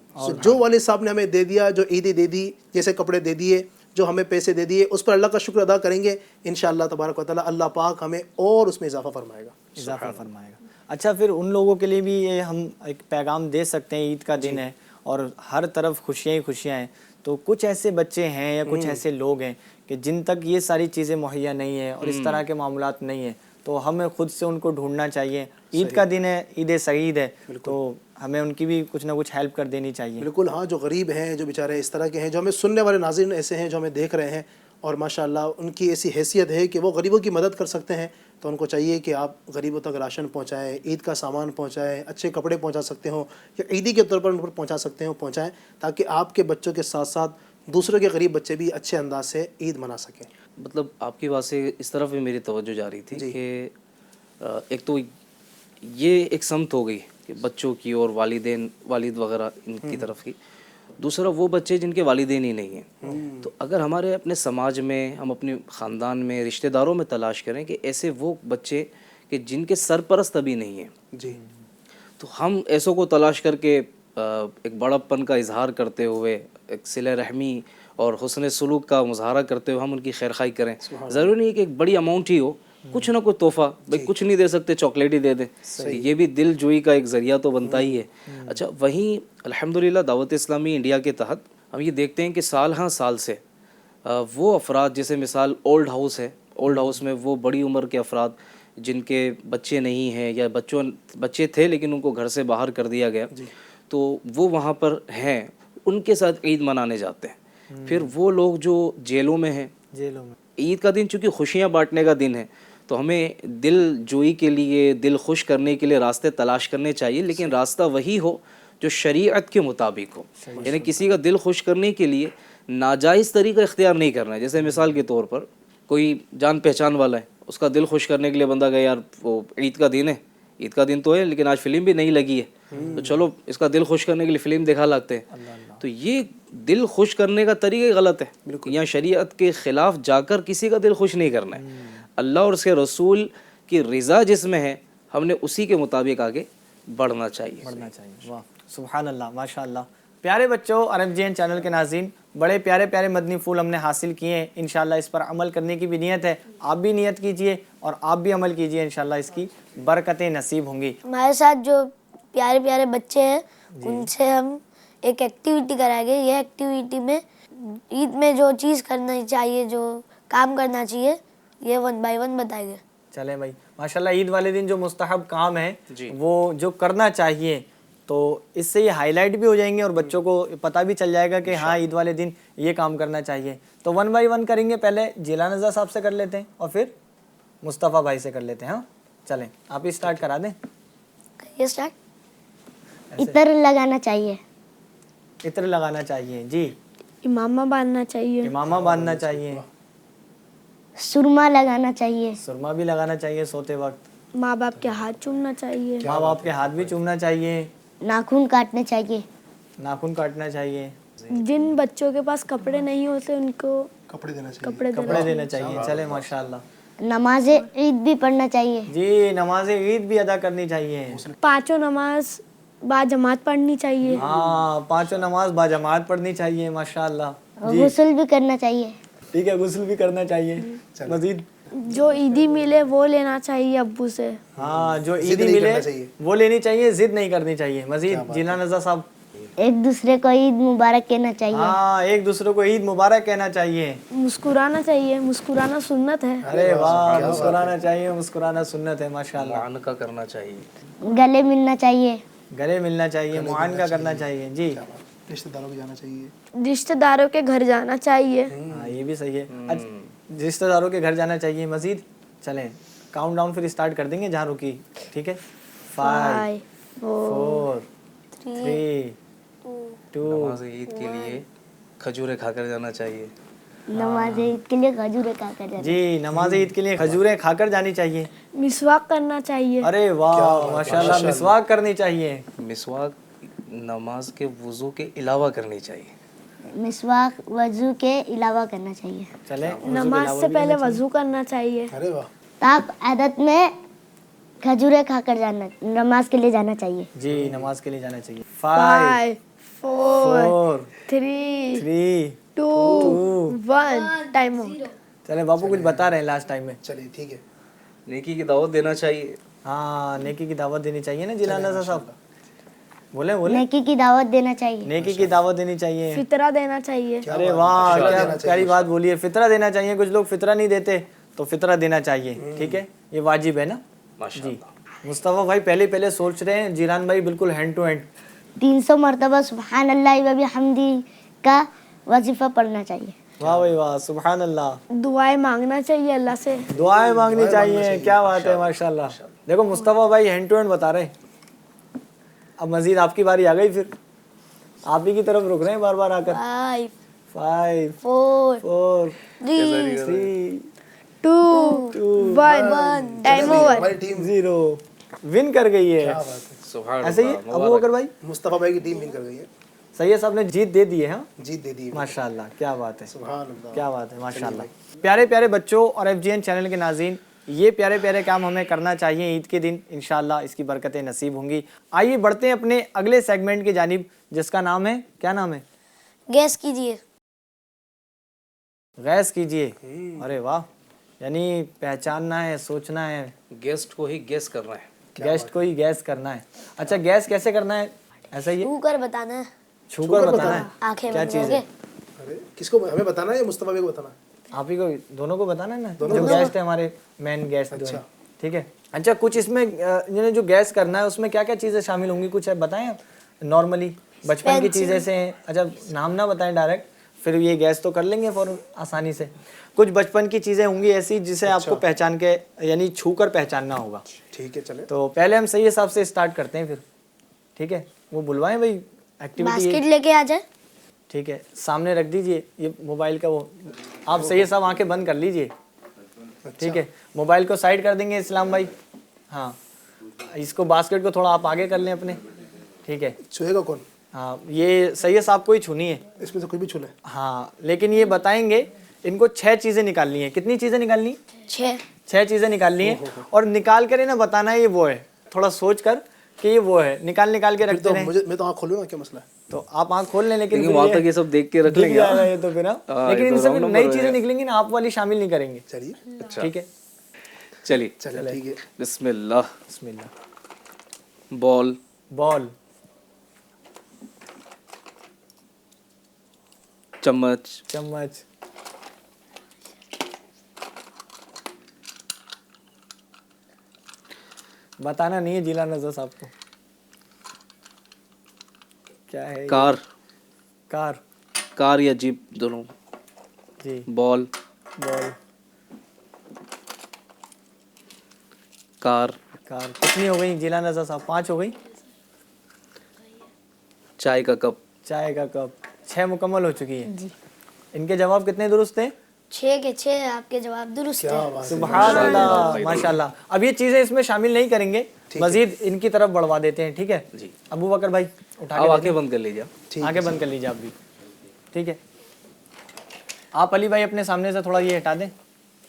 جو والد صاحب نے ہمیں دے دیا, جو عیدی دے دی, جیسے کپڑے دے دیے, جو ہمیں پیسے دے دیے, اس پر اللہ کا شکر ادا کریں گے انشاءاللہ تبارک و تعالیٰ اللہ پاک ہمیں اور اس میں اضافہ فرمائے گا. اچھا پھر ان لوگوں کے لیے بھی یہ ہم ایک پیغام دے سکتے ہیں, عید کا دن ہے اور ہر طرف خوشیاں ہی خوشیاں ہیں, تو کچھ ایسے بچے ہیں یا کچھ ایسے لوگ ہیں کہ جن تک یہ ساری چیزیں مہیا نہیں ہیں اور اس طرح کے معاملات نہیں ہیں, تو ہمیں خود سے ان کو ڈھونڈنا چاہیے. عید کا دن ہے, عید سعید ہے, تو ہمیں ان کی بھی کچھ نہ کچھ ہیلپ کر دینی چاہیے. بالکل ہاں, جو غریب ہیں, جو بیچارے اس طرح کے ہیں, جو ہمیں سننے والے ناظرین ایسے ہیں جو ہمیں دیکھ رہے ہیں اور ماشاءاللہ ان کی ایسی حیثیت ہے کہ وہ غریبوں کی مدد کر سکتے ہیں, تو ان کو چاہیے کہ آپ غریبوں تک راشن پہنچائیں, عید کا سامان پہنچائیں, اچھے کپڑے پہنچا سکتے ہوں یا عیدی کے طور پر ان پر پہنچا سکتے ہوں پہنچائیں, تاکہ آپ کے بچوں کے ساتھ ساتھ دوسروں کے غریب بچے بھی اچھے انداز سے عید منا سکیں. مطلب آپ کی بات سے اس طرف بھی میری توجہ جا رہی تھی کہ ایک تو یہ ایک سمت ہو گئی کہ بچوں کی اور والد وغیرہ ان کی طرف کی, دوسرا وہ بچے جن کے والدین ہی نہیں ہیں. تو اگر ہمارے اپنے سماج میں, ہم اپنے خاندان میں, رشتہ داروں میں تلاش کریں کہ ایسے وہ بچے کہ جن کے سرپرست ابھی نہیں ہیں, جی, تو ہم ایسوں کو تلاش کر کے ایک بڑا پن کا اظہار کرتے ہوئے, ایک صلہ رحمی اور حسن سلوک کا مظاہرہ کرتے ہوئے ہم ان کی خیرخواہی کریں. ضروری نہیں ہے کہ ایک بڑی اماؤنٹ ہی ہو, کچھ نہ کوئی تحفہ, بھائی کچھ نہیں دے سکتے چاکلیٹ ہی دے دیں, یہ بھی دل جوئی کا ایک ذریعہ تو بنتا ہی ہے. اچھا وہیں الحمدللہ دعوت اسلامی انڈیا کے تحت ہم یہ دیکھتے ہیں کہ سال ہاں سال سے وہ افراد, جیسے مثال اولڈ ہاؤس ہے, اولڈ ہاؤس میں وہ بڑی عمر کے افراد جن کے بچے نہیں ہیں یا بچے تھے لیکن ان کو گھر سے باہر کر دیا گیا, تو وہ وہاں پر ہیں, ان کے ساتھ عید منانے جاتے ہیں. پھر وہ لوگ جو جیلوں میں ہیں, عید کا دن چونکہ خوشیاں بانٹنے کا دن ہے, تو ہمیں دل جوئی کے لیے, دل خوش کرنے کے لیے راستے تلاش کرنے چاہیے, لیکن راستہ وہی ہو جو شریعت کے مطابق ہو. یعنی کسی کا دل خوش کرنے کے لیے ناجائز طریقہ اختیار نہیں کرنا ہے. جیسے مثال کے طور پر کوئی جان پہچان والا ہے, اس کا دل خوش کرنے کے لیے بندہ گیا, یار وہ عید کا دن ہے, عید کا دن تو ہے لیکن آج فلم بھی نہیں لگی ہے, تو چلو اس کا دل خوش کرنے کے لیے فلم دکھا لاتے ہیں. تو یہ دل خوش کرنے کا طریقہ غلط ہے. یہاں شریعت کے خلاف جا کر کسی کا دل خوش نہیں کرنا ہے. اللہ اور اس کے رسول کی رضا جس میں ہے, ہم نے اسی کے مطابق آگے بڑھنا چاہیے. واہ سبحان اللہ, ماشاء اللہ, پیارے بچوں اور ایف جی این چینل کے ناظرین، بڑے پیارے پیارے مدنی پھول ہم نے حاصل کیے ہیں، انشاءاللہ اس پر عمل کرنے کی بھی نیت ہے، آپ بھی نیت کیجئے اور آپ بھی عمل کیجئے، انشاءاللہ اس کی برکتیں نصیب ہوں گی۔ ہمارے ساتھ جو پیارے پیارے بچے ہیں ان سے ہم ایک ایکٹیویٹی کرائیں گے. یہ ایکٹیویٹی میں عید میں جو چیز کرنا چاہیے، جو کام کرنا چاہیے، یہ 1 بائی 1 بتائیں گے. چلیں بھائی، ماشاءاللہ عید والے دن جو مستحب کام ہے جی وہ جو کرنا چاہیے، تو اس سے یہ ہائی لائٹ بھی ہو جائیں گے اور بچوں کو پتہ بھی چل جائے گا کہ ہاں عید والے دن یہ کام کرنا چاہیے. تو 1 بائی 1 کریں گے. پہلے جیلان رضا صاحب سے کر لیتے ہیں اور پھر مصطفیٰ بھائی سے کر لیتے ہیں. ہاں چلیں آپ ہی سٹارٹ کرا دیں. یہ اسٹارٹ. عطر لگانا چاہیے. عطر لگانا چاہیے. جی. امامہ باندھنا چاہیے. امامہ باندھنا چاہیے. سرما لگانا چاہیے. سرما بھی لگانا چاہیے سوتے وقت. ماں باپ کے ہاتھ چومنا چاہیے. ماں باپ کے ہاتھ بھی چومنا چاہیے. ناخن کاٹنے چاہیے. ناخن کاٹنا چاہیے. جن بچوں کے پاس کپڑے نہیں ہوتے ان کو کپڑے دینا چاہیے. کپڑے دینا چاہیے. چلے ماشاءاللہ. نماز عید بھی پڑھنا چاہیے. جی نماز عید بھی ادا کرنی چاہیے. 5 نماز با جماعت پڑھنی چاہیے. ہاں 5 نماز با جماعت پڑھنی چاہیے. ماشاءاللہ. غسل بھی کرنا چاہیے. ٹھیک ہے غسل بھی کرنا چاہیے. مزید جو عیدی ملے وہ لینا چاہیے ابو سے. ہاں جو عیدی ملے وہ لینی چاہیے، ضد نہیں کرنی چاہیے. مزید جیلان رضا صاحب. ایک دوسرے کو عید مبارک کہنا چاہیے. ہاں ایک دوسرے کو عید مبارک کہنا چاہیے. مسکرانا چاہیے. مسکرانا سنت ہے. ارے واہ، مسکرانا چاہیے. مسکرانا سنت ہے. ماشاءاللہ. معانقہ کرنا چاہیے. گلے ملنا چاہیے. گلے ملنا چاہیے. معانقہ کرنا چاہیے. جی. رشتہ داروں کو جانا چاہیے. رشتہ داروں کے گھر جانا چاہیے. ہاں یہ بھی صحیح ہے. رشتہ داروں کے گھر جانا چاہیے. مزید چلیں کاؤنٹ ڈاؤن پھر اسٹارٹ کر دیں گے جہاں رکی. ٹھیک ہے. 5 4 3 2. نماز عید کے لیے کھجوریں کھا کر جانا چاہیے. نماز عید کے لیے کھجوریں کھا کر جانا. جی نماز عید کے لیے کھجوریں کھا کر جانی چاہیے. مسواک کرنا چاہیے. ارے واہ ماشاءاللہ. مسواک کرنی چاہیے. مسواک نماز کے وضو کے علاوہ کرنی چاہیے. مسواک وضو کے علاوہ کرنا چاہیے. چلیں نماز سے پہلے وضو کرنا چاہیے. ارے واہ. تاپ عادت میں کھجوریں کھا کر جانا نماز کے لیے جانا چاہیے. جی نماز کے لیے جانا چاہیے. 5 4 4 3 3 2 1 ٹائم آؤٹ. چلیں باپو کچھ بتا رہے ہیں لاسٹ ٹائم میں. چلیے ٹھیک ہے. نیکی کی دعوت دینا چاہیے. ہاں نیکی کی دعوت دینی چاہیے نا جیلان رضا صاحب. بولے بولے. نیکی کی دعوت دینا چاہیے. نیکی کی دعوت دینی چاہیے. فطرہ دینا چاہیے. ارے واہ کیا پیاری بات بولی ہے. فطرہ دینا چاہیے. کچھ لوگ فطرہ نہیں دیتے تو فطرہ دینا چاہیے. ٹھیک ہے یہ واجب ہے نا. جی مصطفیٰ بھائی پہلے سوچ رہے ہیں. جیلان بھائی بالکل ہینڈ ٹو ہینڈ 300 مرتبہ سبحان اللہ و بحمدی کا وظیفہ پڑھنا چاہیے. واہ بھائی واہ سبحان اللہ. دعائیں مانگنا چاہیے اللہ سے. دعائیں مانگنی چاہیے. کیا بات ہے ماشاءاللہ. دیکھو مصطفیٰ بھائی ہینڈ ٹو ہینڈ بتا رہے ہیں. اب مزید آپ کی باری آ گئی. پھر آپ ہی کی طرف رک رہے ہیں بار بار آ کر. 5 4 4 3 3 2 1 ٹائم اوور. ہماری ٹیم 0 ون کر گئی ہے. سبحان ایسے ہی ابو بکر بھائی. مصطفیٰ بھائی کی ٹیم ون کر گئی ہے. سید صاحب نے جیت دے دی ہے. ہاں جیت دے دی. ماشاءاللہ کیا بات ہے. سبحان اللہ. کیا بات ہے ماشاءاللہ. پیارے پیارے بچوں اور ایف جی این چینل کے ناظرین، یہ پیارے پیارے کام ہمیں کرنا چاہیے عید کے دن. انشاءاللہ اس کی برکتیں نصیب ہوں گی. آئیے بڑھتے ہیں اپنے اگلے سیگمنٹ کی جانب جس کا نام ہے، کیا نام ہے؟ گیس کیجیے. غیس کیجیے. ارے واہ، یعنی پہچاننا ہے، سوچنا ہے. گیسٹ کو ہی گیس کرنا ہے. گیسٹ کو ہی گیس کرنا ہے. اچھا گیس کیسے کرنا ہے؟ ایسا ہی چھو کر بتانا ہے. چھو کر بتانا ہے. آنکھیں کیا بند چیز کر ہے؟ کے. ارے کس کو ہمیں بتانا ہے یا مصطفیٰ بھائی کو بتانا ہے؟ آپ ہی کو دونوں کو بتانا ہے نا، جو گیسٹ ہے ہمارے مین گیسٹ جو ہے. ٹھیک ہے. اچھا کچھ اس میں یعنی جو گیس کرنا ہے اس میں کیا کیا چیزیں شامل ہوں گی کچھ بتائیں آپ نارملی. بچپن کی چیزیں سے ہیں. اچھا نام نہ بتائیں ڈائریکٹ، پھر یہ گیس تو کر لیں گے فوراً آسانی سے. کچھ بچپن کی چیزیں ہوں گی ایسی جسے آپ کو پہچان کے یعنی چھو کر پہچاننا ہوگا. ٹھیک ہے چلے. تو پہلے ہم سید صاحب سے اسٹارٹ کرتے ہیں پھر. ٹھیک ہے وہ بلوائیں بھائی ایکٹیویٹی. باسکٹ لے کے آ جائے. ٹھیک ہے سامنے رکھ دیجئے یہ موبائل کا. وہ آپ سید صاحب آنکھیں بند کر لیجئے. ٹھیک ہے موبائل کو سائڈ کر دیں گے اسلام بھائی. ہاں اس کو باسکٹ کو تھوڑا آپ آگے کر لیں اپنے. ٹھیک ہے چھوئے گا کون؟ ہاں یہ سید صاحب کو ہی چھونی ہے. اس میں سے کوئی بھی چھولے. ہاں لیکن یہ بتائیں گے ان کو 6 چیزیں نکالنی ہیں. کتنی چیزیں نکالنی ہیں؟ 6 6 چیزیں نکالنی ہیں. اور نکال کر انہیں بتانا ہے یہ وہ ہے. تھوڑا سوچ کر کہ یہ وہ ہے, نکال کے پھر رکھتے تو رہیں. مجھے میں تو آنکھ کھولوں نا، کیا مسئلہ ہے؟ تو آپ آنکھ کھول لیں لیکن لیکن وہاں تک یہ سب دیکھ کے رکھ لیں گے. یہ تو پھر لیکن ان سے پھر نئی چیزیں نکلیں گی نا، آپ والی شامل نہیں کریں گے. چلیے ٹھیک ہے چلیے چلے ٹھیک ہے. بسم اللہ. بسم اللہ. بال. بال. چمچ. چمچ. بتانا نہیں ہے جیلا نظر صاحب کو کیا ہے. کار. کار. کار یا جیپ دونوں. جی. بال. بال. کار. کار. کتنی ہو گئی جیلا نظر صاحب؟ 5 ہو گئی. چائے کا کپ. چائے کا کپ. 6 مکمل ہو چکی ہے. ان کے جواب کتنے درست ہیں؟ 6 کے 6 آپ کے جواب درست ہیں. سبحان اللہ ماشاء اللہ. اب یہ چیزیں اس میں شامل نہیں کریں گے، مزید ان کی طرف بڑھوا دیتے ہیں. ٹھیک ہے جی. ابو بکر بھائی اٹھا آپ کے آنکھیں بند کر لیجیے. آنکھیں بند کر لیجیے آپ بھی. ٹھیک ہے آپ علی بھائی اپنے سامنے سے تھوڑا یہ ہٹا دیں.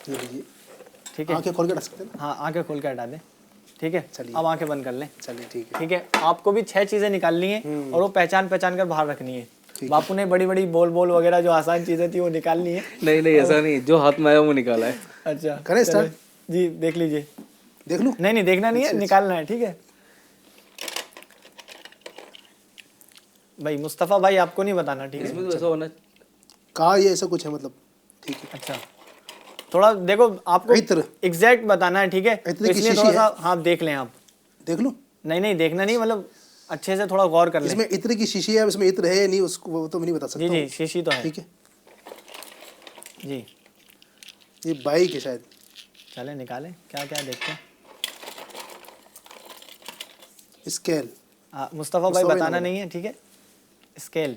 ٹھیک ہے آنکھیں کھول کے رکھ سکتے ہیں نا؟ ہاں آنکھیں کھول کے ہٹا دیں. ٹھیک ہے اب آنکھیں بند کر لیں. چلیے ٹھیک ہے. ٹھیک ہے آپ کو بھی 6 چیزیں نکالنی ہیں اور وہ پہچان کر باہر رکھنی ہے. باپو نے بڑی بڑی بول وغیرہ جو آسان چیزیں تھی وہ نکالنی ہے. نہیں ایسا نہیں، جو ہاتھ میں آیا وہ نکالا ہے. اچھا کریں اسٹارٹ؟ جی دیکھ لیجیے. دیکھ لوں؟ نہیں دیکھنا نہیں ہے، نکالنا ہے. ٹھیک ہے بھائی مصطفیٰ بھائی آپ کو نہیں بتانا. ٹھیک اس ہے میں تو ایسا ہونا. کہا یہ ایسا کچھ ہے مطلب. ٹھیک ہے اچھا تھوڑا دیکھو آپ کو عطر. ایگزیکٹ بتانا ہے. ٹھیک ہے عطر تو کی اس لیے شیشی تھوڑا ہے. سا ہاں دیکھ لیں آپ. دیکھ لوں؟ نہیں دیکھنا نہیں، مطلب اچھے سے تھوڑا غور کر اس لیں. میں عطر کی شیشی ہے، اس میں عطر ہے یا نہیں اس کو وہ تو میں نہیں بتا سکتا. جی شیشی تو ہے. ٹھیک ہے جی یہ بائک ہے شاید. چلیں نکالیں کیا دیکھتے ہیں. اسکیل. مصطفیٰ بھائی بتانا نہیں ہے. ٹھیک ہے اسکیل.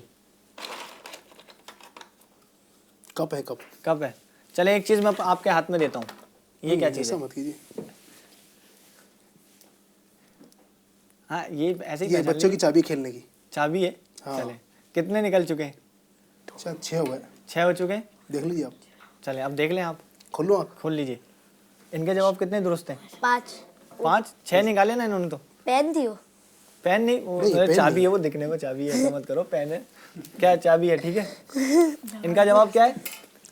کپ ہے. کب ہے. چلیں ایک چیز میں آپ کے ہاتھ میں دیتا ہوں. یہ کیا چیز ہے؟ ایسا مت کیجیے. ہاں یہ ایسے ہی یہ پہچان بچوں کی لیجیے. چابی کھیلنے کی. چابی ہے. چلیں کتنے نکل چکے ہیں؟ شاید 6 ہو گئے. 6 ہو چکے ہیں. دیکھ لیجیے آپ. چلیں اب دیکھ لیں آپ. کھولو آنکھ. کھول لیجیے. ان کے جواب کتنے درست ہیں؟ 5. 5. 6 نکالے نا انہوں نے. تو پین تھی وہ. پین نہیں، وہ چابی ہے. وہ دکھنے میں چابی ہے، ایسا مت کرو. پین ہے کیا چابی ہے. ٹھیک ہے ان کا جواب کیا ہے؟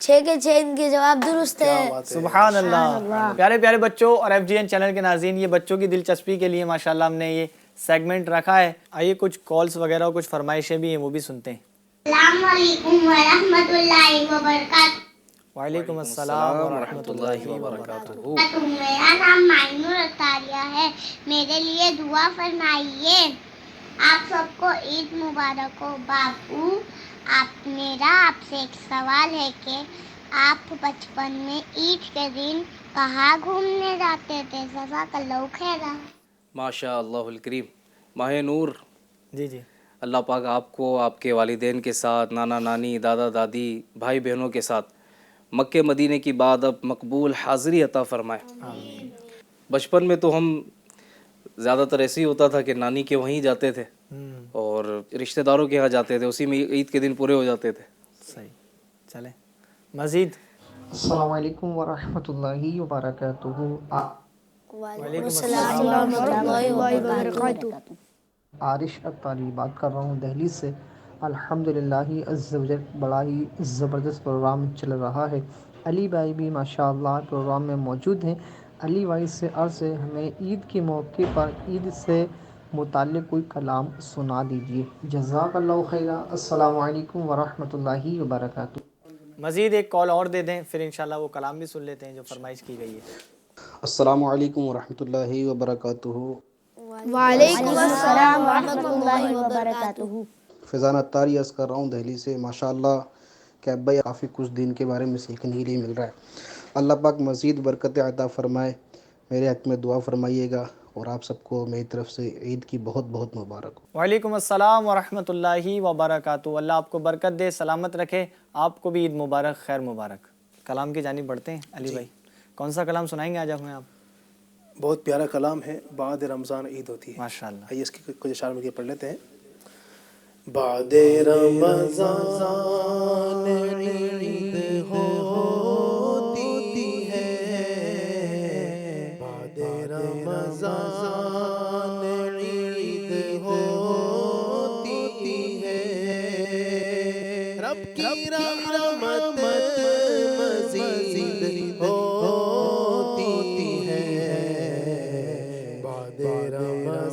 6 کے 6 ان کے جواب درست ہیں. سبحان اللہ. پیارے بچوں اور FGN چینل کے ناظرین، یہ بچوں کی دلچسپی کے لیے ماشاءاللہ ہم نے یہ سیگمنٹ رکھا ہے. آئیے کچھ کالز وغیرہ اور کچھ فرمائشیں بھی ہیں وہ بھی سنتے ہیں. السلام علیکم ورحمۃ اللہ وبرکاتہ. وعلیکم السلام ورحمۃ اللہ وبرکاتہ. میرا نام مائنور اطاریہ ہے. میرے لیے دعا فرمائیے. آپ سب کو عید مبارک ہو. باپو آپ سے ایک سوال ہے کہ آپ بچپن میں عید کے دن کہاں گھومنے جاتے تھے؟ جزاک اللہ خیرا. ماشاء اللہ الکریم. ماہ نور، جی اللہ پاک آپ کو آپ کے والدین کے ساتھ، نانا نانی، دادا دادی، بھائی بہنوں کے ساتھ مکے مدینے کی بعد اب مقبول حاضری عطا فرمائے. بچپن میں تو ہم زیادہ تر ایسے ہی ہوتا تھا کہ نانی کے وہیں جاتے تھے اور رشتہ داروں کے یہاں جاتے تھے، اسی میں عید کے دن پورے ہو جاتے تھے. صحیح. چلیں مزید. السلام علیکم ورحمۃ اللہ وبرکاتہ. وعلیکم السلام ورحمۃ اللہ وبرکاتہ. عارش اطاری بات کر رہا ہوں دہلی سے. الحمدللہ عز و جل بڑا ہی زبردست پروگرام چل رہا ہے. علی بھائی بھی ماشاءاللہ پروگرام میں موجود ہیں. علی بھائی سے عرض ہے ہمیں عید کے موقع پر عید سے متعلق کوئی کلام سنا دیجیے. جزاک اللہ خیرہ. السلام علیکم ورحمۃ اللہ وبرکاتہ. مزید ایک کال اور دے دیں پھر انشاءاللہ وہ کلام بھی سن لیتے ہیں جو فرمائش کی گئی ہے. السلام علیکم ورحمۃ اللہ وبرکاتہ. وعلیکم السلام ورحمۃ اللہ وبرکاتہ. فیضان اطاری عرض کر رہا ہوں دہلی سے. ماشاءاللہ کہ بھائی کافی کچھ دین کے بارے میں سیکھنے کے لیے مل رہا ہے. اللہ پاک مزید برکت عطا فرمائے. میرے حق میں دعا فرمائیے گا اور آپ سب کو میری طرف سے عید کی بہت بہت مبارک ہو. وعلیکم السلام ورحمۃ اللہ وبرکاتہ. اللہ آپ کو برکت دے، سلامت رکھے. آپ کو بھی عید مبارک، خیر مبارک. کلام کی جانب بڑھتے ہیں. علی بھائی کون سا کلام سنائیں گے آج ہمیں آپ؟ بہت پیارا کلام ہے. بعد رمضان عید ہوتی ہے. ماشاءاللہ. آئیے اس کی کچھ اشعار مل کے پڑھ لیتے ہیں. بعد رمضان عید ہوتی ہے. بعد رمضان عید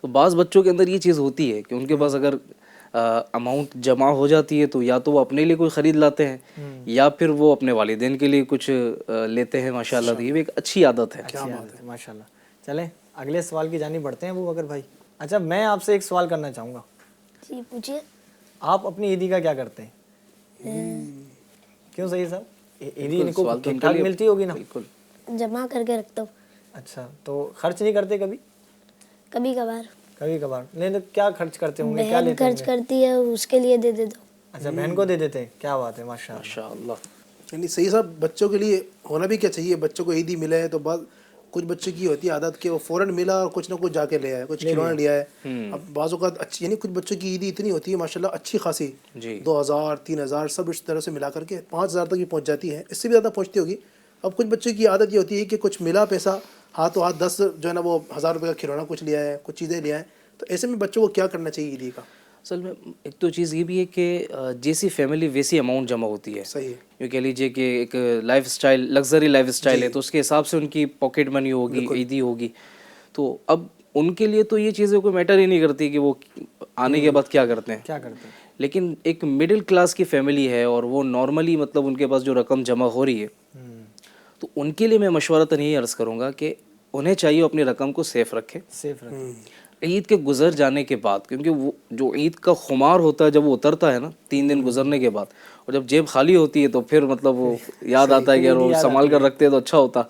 تو بعض بچوں کے اندر یہ چیز ہوتی ہے کہ ان کے پاس اگر اماؤنٹ جمع ہو جاتی ہے تو یا تو وہ اپنے لیے کوئی خرید لاتے ہیں یا پھر وہ اپنے والدین کے لیے کچھ لیتے ہیں. ماشاءاللہ تو یہ بھی ایک اچھی عادت ہے. ماشاء اللہ. چلیں اگلے سوال کی جانب بڑھتے ہیں ابو بکر بھائی. اچھا میں آپ سے ایک سوال کرنا چاہوں گا. جی پوچھیے. آپ اپنی عیدی کا کیا کرتے ہیں؟ کیوں صحیح صاحب؟ عیدی ان کو سوال تو ٹھیک ان کے ٹھاک لیے ملتی ہوگی نا؟ بالکل. جمع کر کے رکھتا ہوں. اچھا تو خرچ نہیں کرتے کبھی؟ کبھی کبھار. کبھی کبھار. نہیں تو کیا خرچ کرتے ہوں گے؟ کیا بہن لیتے ہوں خرچ گے؟ کرتی ہے اس کے لیے دے دیتا ہوں. اچھا بہن کو دے دیتے ہیں. کیا بات ہے ماشاء اللہ. ماشاءاللہ. یعنی صحیح صاحب بچوں کے لیے ہونا بھی کیا چاہیے. بچوں کو عیدی ملا ہے تو بعض کچھ بچوں کی ہوتی ہے عادت کہ وہ فوراً ملا اور کچھ نہ کچھ جا کے لے آئے, کچھ کھلونا لیا ہے. اب بعض اوقات اچھی یعنی کچھ بچوں کی عیدی اتنی ہوتی ہے ماشاءاللہ اچھی خاصی, 2000 3000 سب اس طرح سے ملا کر کے 5000 تک بھی پہنچ جاتی ہے, اس سے بھی زیادہ پہنچتی ہوگی. اب کچھ بچوں کی عادت یہ ہوتی ہے کہ کچھ ملا پیسہ ہاتھوں ہاتھ 10 جو ہے نا وہ 1000 روپے کا کھلونا کچھ لیا ہے, کچھ چیزیں لیا ہیں. تو ایسے میں بچوں کو کیا کرنا چاہیے عیدی کا؟ اصل میں ایک تو چیز یہ بھی ہے کہ جیسی فیملی ویسی اماؤنٹ جمع ہوتی ہے. صحیح ہے. یوں کہہ لیجیے کہ ایک life style luxury life style ہے تو اس کے حساب سے ان کی پاکٹ منی ہوگی, عیدی ہوگی. تو اب ان کے لیے تو یہ چیزیں کوئی میٹر ہی نہیں کرتی کہ وہ آنے کے بعد کیا کرتے ہیں. کیا کرتے ہیں. لیکن ایک مڈل کلاس کی فیملی ہے اور وہ نارملی مطلب ان کے پاس جو رقم جمع ہو رہی ہے تو ان کے لیے میں مشورتاً یہی عرض کروں گا کہ انہیں چاہیے اپنی رقم کو سیف رکھیں. سیف رکھیں. عید کے گزر جانے کے بعد, کیونکہ وہ جو عید کا خمار ہوتا ہے جب وہ اترتا ہے نا 3 دن گزرنے کے بعد, اور جب جیب خالی ہوتی ہے تو پھر مطلب وہ یاد آتا ہے کہ یار وہ سنبھال کر رکھتے تو اچھا ہوتا.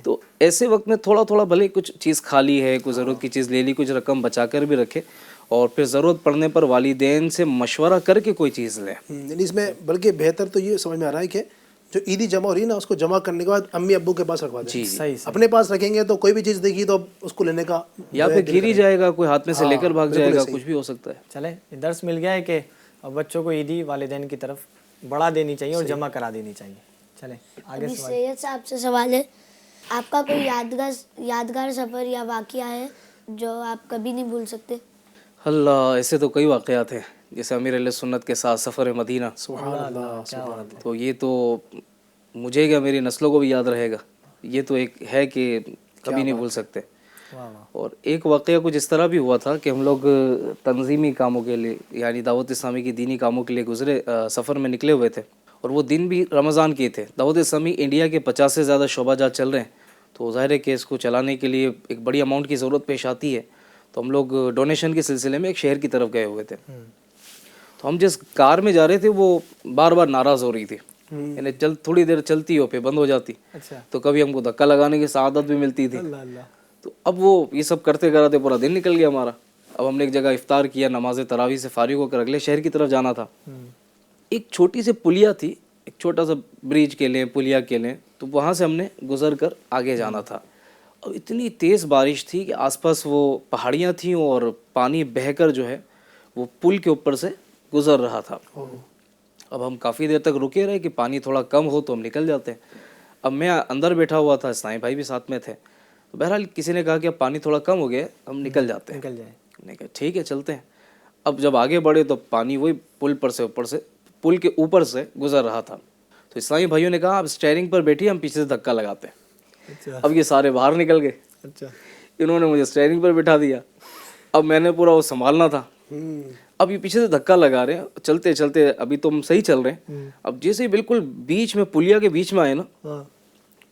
تو ایسے وقت میں تھوڑا تھوڑا بھلے کچھ چیز خالی ہے, کوئی ضرورت کی چیز لے لی, کچھ رقم بچا کر بھی رکھے اور پھر ضرورت پڑنے پر والدین سے مشورہ کر کے کوئی چیز لیں. یعنی اس میں بلکہ بہتر تو یہ سمجھ میں آ رہا ہے کہ جو عیدی جمع ہو رہی ہے نا اس کو جمع کرنے کے بعد امی ابو کے پاس رکھوا دیں. صحیح. اپنے پاس رکھیں گے تو کوئی بھی چیز دیکھی تو اس کو لینے کا یا پھر گر ہی جائے گا, کوئی ہاتھ میں سے لے کر بھاگ جائے گا, کچھ بھی ہو سکتا ہے. چلیں درس مل گیا ہے کہ بچوں کو عیدی والدین کی طرف بڑھا دینی چاہیے اور جمع کرا دینی چاہیے. چلیں آگے سوال. سید صاحب سے سوال ہے, آپ کا کوئی یادگار سفر یا واقعہ ہے جو آپ کبھی نہیں بھول سکتے؟ اللہ, ایسے تو کئی واقعات ہیں, جیسے امیر علیہ سنت کے ساتھ سفر مدینہ. سبحان اللہ. تو یہ تو مجھے کیا میری نسلوں کو بھی یاد رہے گا. یہ تو ایک ہے کہ کبھی نہیں بھول سکتے. اور ایک واقعہ کچھ اس طرح بھی ہوا تھا کہ ہم لوگ تنظیمی کاموں کے لیے یعنی دعوت اسلامی کی دینی کاموں کے لیے سفر میں نکلے ہوئے تھے, اور وہ دن بھی رمضان کے تھے. دعوت اسلامی انڈیا کے 50 سے زیادہ شعبہ جات چل رہے ہیں, تو ظاہر ہے کہ اس کو چلانے کے لیے ایک بڑی اماؤنٹ کی ضرورت پیش آتی ہے. تو ہم لوگ ڈونیشن کے سلسلے میں ایک شہر کی طرف گئے ہوئے تھے. تو ہم جس کار میں جا رہے تھے وہ بار بار ناراض ہو رہی تھی, یعنی تھوڑی دیر چلتی ہو پھر بند ہو جاتی. تو کبھی ہم کو دھکا لگانے کی سعادت بھی ملتی تھی. تو اب وہ یہ سب کرتے کراتے پورا دن نکل گیا ہمارا. اب ہم نے ایک جگہ افطار کیا, نماز تراویح سے فارغ ہو کر اگلے شہر کی طرف جانا تھا. ایک چھوٹی سی پلیا تھی, ایک چھوٹا سا برج کے لیں پلیا کے لیں, تو وہاں سے ہم نے گزر کر آگے جانا تھا. اور اتنی تیز بارش تھی کہ آس پاس وہ پہاڑیاں تھیں اور پانی بہہ کر جو ہے وہ پل کے اوپر سے گزر رہا تھا. اب ہم کافی دیر تک رکے رہے کہ پانی تھوڑا کم ہو تو ہم نکل جاتے ہیں. اب میں اندر بیٹھا ہوا تھا, اسلامی بھائی بھی ساتھ میں تھے. تو بہرحال کسی نے کہا کہ اب پانی تھوڑا کم ہو گیا, ہم نکل جاتے ہیں. میں نے کہا ٹھیک ہے چلتے ہیں. اب جب آگے بڑھے تو پانی وہی پل کے اوپر سے گزر رہا تھا. تو اسلامی بھائیوں نے کہا آپ اسٹیئرنگ پر بیٹھیے, ہم پیچھے سے دھکا لگاتے ہیں. اب یہ سارے باہر نکل گئے. انہوں نے مجھے اسٹیئرنگ پر بٹھا دیا. اب میں نے پورا وہ سنبھالنا تھا. اب یہ پیچھے سے دھکا لگا رہے ہیں, چلتے چلتے ابھی تو ہم صحیح چل رہے ہیں. اب جیسے ہی بالکل بیچ میں پلیا کے بیچ میں آئے نا,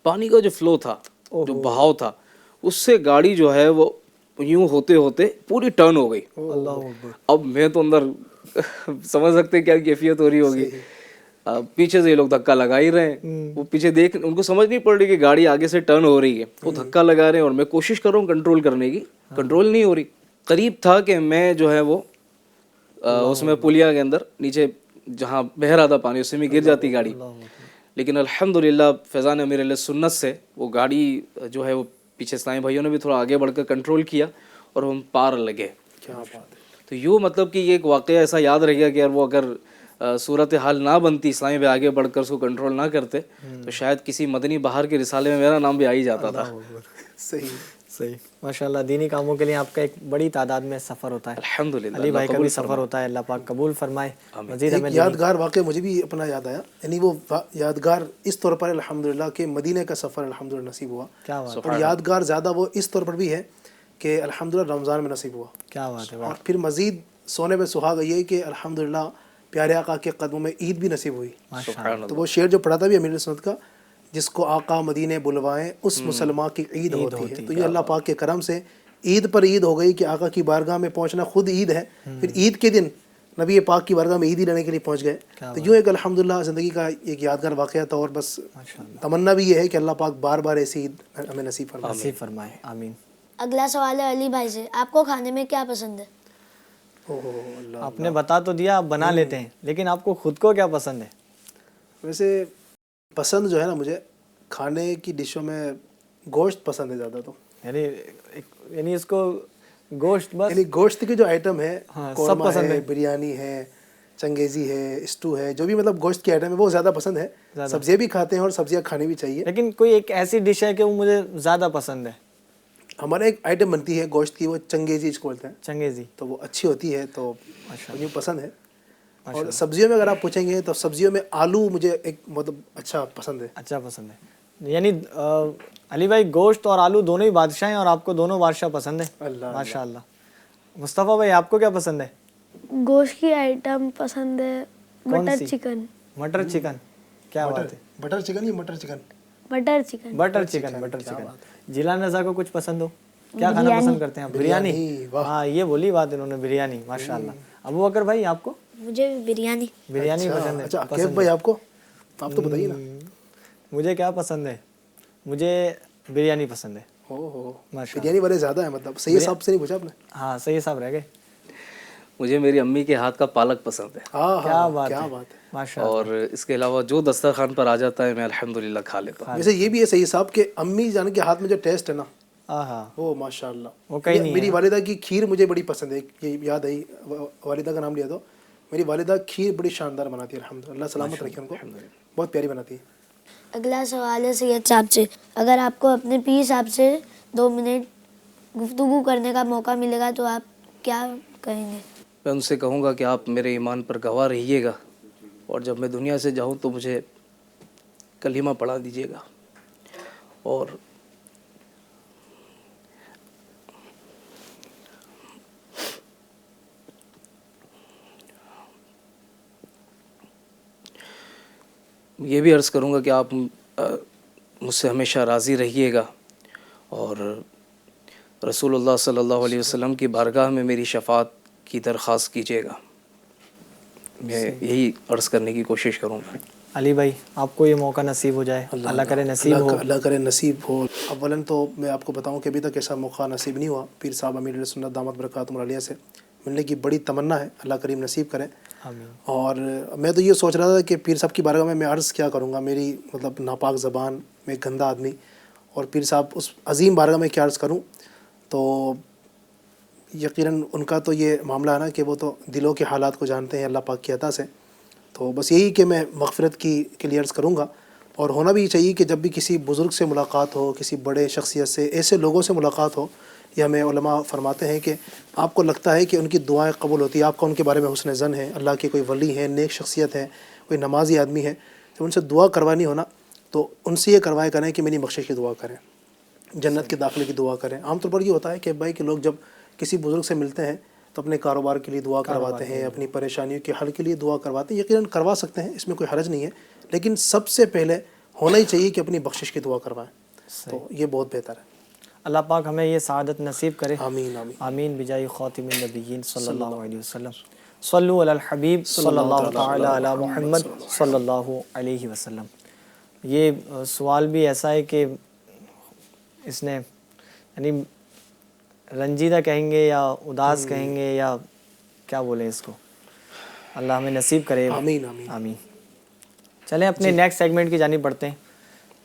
پانی کا جو فلو تھا, جو بہاؤ تھا, اس سے گاڑی جو ہے وہ یوں ہوتے ہوتے پوری ٹرن ہو گئی. اب میں تو اندر سمجھ سکتے کیا کیفیت ہو رہی ہوگی. پیچھے سے یہ لوگ دھکا لگا ہی رہے ہیں, وہ پیچھے دیکھ, ان کو سمجھ نہیں پڑ رہی کہ گاڑی آگے سے ٹرن ہو رہی ہے. وہ دھکا لگا رہے ہیں اور میں کوشش کر رہا ہوں کنٹرول کرنے کی, کنٹرول نہیں ہو رہی. قریب تھا کہ میں جو ہے وہ اس میں پلیا کے اندر نیچے جہاں بہہ رہا تھا پانی اس میں گر جاتی گاڑی. لیکن الحمدللہ فیضان امیر علیہ سنت سے وہ گاڑی جو ہے وہ پیچھے اسلامی بھائیوں نے بھی تھوڑا آگے بڑھ کر کنٹرول کیا اور ہم پار لگے. تو یوں مطلب کہ یہ ایک واقعہ ایسا یاد رہ گیا کہ یار وہ اگر صورت حال نہ بنتی, اسلامی بھائی آگے بڑھ کر اس کو کنٹرول نہ کرتے, تو شاید کسی مدنی بہار کے رسالے میں میرا نام بھی آ ہی جاتا تھا. صحیح ماشاءاللہ. دینی کاموں کے لیے آپ کا ایک بڑی تعداد میں سفر ہوتا ہے. الحمدللہ علی بھائی کا بھی سفر ہوتا ہے, اللہ پاک قبول فرمائے. مزید ہمیں یادگار واقعہ مجھے بھی اپنا یاد آیا, یعنی وہ یادگار اس طور پر الحمدللہ کہ مدینہ کا سفر الحمدللہ نصیب ہوا. اور یادگار زیادہ وہ اس طور پر بھی ہے کہ الحمدللہ رمضان میں نصیب ہوا. کیا بات ہے. اور پھر مزید سونے پہ سہاگا یہ کہ الحمدللہ پیارے آقا کے قدموں میں عید بھی نصیب ہوئی. تو وہ شعر جو پڑھا تھا بھی امیر سنت کا، جس کو آقا مدینے بلوائیں اس مسلمان کی عید ہوتی ہے. تو یہ اللہ پاک کے کرم سے عید پر عید ہو گئی کہ آقا کی بارگاہ میں پہنچنا خود عید ہے. پھر عید کے دن نبی پاک کی بارگاہ میں عید ہی لینے کے لیے پہنچ گئے. تو یوں ایک الحمدللہ زندگی کا ایک یادگار واقعہ تھا. اور بس تمنا بھی یہ ہے کہ اللہ پاک بار بار ایسی عید ہمیں نصیب فرمائے. نصیب فرمائے. آمین. اگلا سوال ہے علی بھائی سے. آپ کو کھانے میں کیا پسند ہے؟ آپ نے بتا تو دیا آپ بنا لیتے ہیں، لیکن آپ کو خود کو کیا پسند ہے؟ ویسے پسند جو ہے نا مجھے کھانے کی ڈشوں میں گوشت پسند ہے زیادہ. تو یعنی اس کو گوشت بس، یعنی گوشت کی جو آئٹم ہے سب قورمہ پسند ہے، ہے. بریانی ہے، چنگیزی ہے، اسٹو ہے، جو بھی مطلب گوشت کی آئٹم ہے وہ زیادہ پسند ہے. سبزیاں بھی کھاتے ہیں اور سبزیاں کھانی بھی چاہیے. لیکن کوئی ایک ایسی ڈش ہے کہ وہ مجھے زیادہ پسند ہے. ہمارے ایک آئٹم بنتی ہے گوشت کی، وہ چنگیزی اس کو بولتے ہیں. چنگیزی. تو وہ اچھی ہوتی ہے تو مجھے پسند ہے. اور سبزیوں میں اگر آپ پوچھیں گے تو سبزیوں میں آلو مجھے ایک مطلب اچھا پسند ہے. اچھا پسند ہے. یعنی علی بھائی گوشت اور آلو دونوں ہی بادشاہ ہیں اور آپ کو دونوں بادشاہ پسند ہیں. ماشاء اللہ. مصطفیٰ بھائی آپ کو کیا پسند ہے؟ گوشت کی آئٹم پسند ہے مٹر چکن. مٹر چکن. کیا بات ہے. بٹر چکن یا مٹر chicken? Butter chicken. Butter chicken. Butter chicken. Jilan Raza کو کچھ پسند ہو؟ کیا کھانا پسند کرتے ہیں آپ؟ بریانی. ہاں یہ بولی بات انہوں نے، بریانی. ماشاء اللہ. ابو بکر بھائی آپ کو؟ مجھے بریانی. بریانی پسند ہے. اچھا کیف بھائی آپ کو؟ آپ تو بتائیے نا. مجھے کیا پسند ہے؟ مجھے بریانی پسند ہے. بریانی والے زیادہ ہیں مطلب. صحیح صاحب سے نہیں پوچھا آپ نے؟ ہاں صحیح صاحب رہ گئے. مجھے میری امی کے ہاتھ کا پالک پسند ہے. کیا بات ہے. ماشاء اللہ. اور اس کے علاوہ جو دسترخوان پر آ جاتا ہے میں الحمدللہ کھا لیتا ہوں. ویسے یہ بھی ہے صحیح صاحب کہ امی جان کے ہاتھ میں جو ٹیسٹ ہے نا وہ ماشاء اللہ وہ کہیں نہیں. میری والدہ کی کھیر مجھے بڑی پسند ہے. یہ یاد آئی والدہ کا نام لیا تو میری والدہ کھیر بڑی شاندار بناتی ہے. الحمدللہ سلامت رکھے ان کو. بہت پیاری بناتی ہے. اگلا سوال ہے سید صاحب سے. اگر آپ کو اپنے پیر صاحب سے 2 منٹ گفتگو کرنے کا موقع ملے گا تو آپ کیا کہیں گے؟ میں ان سے کہوں گا کہ آپ میرے ایمان پر گواہ رہیے گا، اور جب میں دنیا سے جاؤں تو مجھے کلمہ پڑھا دیجیے گا. اور یہ بھی عرض کروں گا کہ آپ مجھ سے ہمیشہ راضی رہیے گا، اور رسول اللہ صلی اللہ علیہ وسلم کی بارگاہ میں میری شفاعت کی درخواست کیجیے گا. میں یہی عرض کرنے کی کوشش کروں گا. علی بھائی آپ کو یہ موقع نصیب ہو جائے. اللہ کرے نصیب ہو. اللہ کرے نصیب ہو. اولاً تو میں آپ کو بتاؤں کہ ابھی تک ایسا موقع نصیب نہیں ہوا. پیر صاحب امیر سنت دامت برکاتہم العالیہ سے ملنے کی بڑی تمنا ہے. اللہ کریم نصیب کرے. اور میں تو یہ سوچ رہا تھا کہ پیر صاحب کی بارگاہ میں عرض کیا کروں گا. میری مطلب ناپاک زبان میں گندا آدمی، اور پیر صاحب اس عظیم بارگاہ میں کیا عرض کروں. تو یقیناً ان کا تو یہ معاملہ ہے نا کہ وہ تو دلوں کے حالات کو جانتے ہیں اللہ پاک کی عطا سے. تو بس یہی کہ میں مغفرت کے لیے عرض کروں گا. اور ہونا بھی چاہیے کہ جب بھی کسی بزرگ سے ملاقات ہو، کسی بڑے شخصیت سے، ایسے لوگوں سے ملاقات ہو، یہ ہمیں علماء فرماتے ہیں کہ آپ کو لگتا ہے کہ ان کی دعائیں قبول ہوتی ہیں، آپ کا ان کے بارے میں حسن ظن ہے، اللہ کے کوئی ولی ہیں، نیک شخصیت ہے، کوئی نمازی آدمی ہے، جب ان سے دعا کروانی ہونا تو ان سے یہ کروایا کریں کہ میری بخشش کی دعا کریں، جنت کے داخلے کی دعا کریں. عام طور پر یہ ہوتا ہے کہ بھائی کہ لوگ جب کسی بزرگ سے ملتے ہیں تو اپنے کاروبار کے لیے دعا کرواتے ہیں، اپنی پریشانیوں کے حل کے لیے دعا کرواتے ہیں. یقیناً کروا سکتے ہیں، اس میں کوئی حرج نہیں ہے، لیکن سب سے پہلے ہونا ہی چاہیے کہ اپنی بخشش کی دعا کروائیں. تو یہ بہت بہتر ہے. اللہ پاک ہمیں یہ سعادت نصیب کرے. آمین آمین. آمین بجائے خاتم النبیین صلی اللہ علیہ وسلم. صلو علی الحبیب صلی اللہ تعالی علی محمد صلی اللہ علیہ وسلم. یہ سوال بھی ایسا ہے کہ اس نے یعنی رنجیدہ کہیں گے یا اداس کہیں گے یا کیا بولیں اس کو. اللہ ہمیں نصیب کرے. آمین آمین. آمین. چلیں اپنے نیکسٹ سیگمنٹ کی جانب بڑھتے ہیں.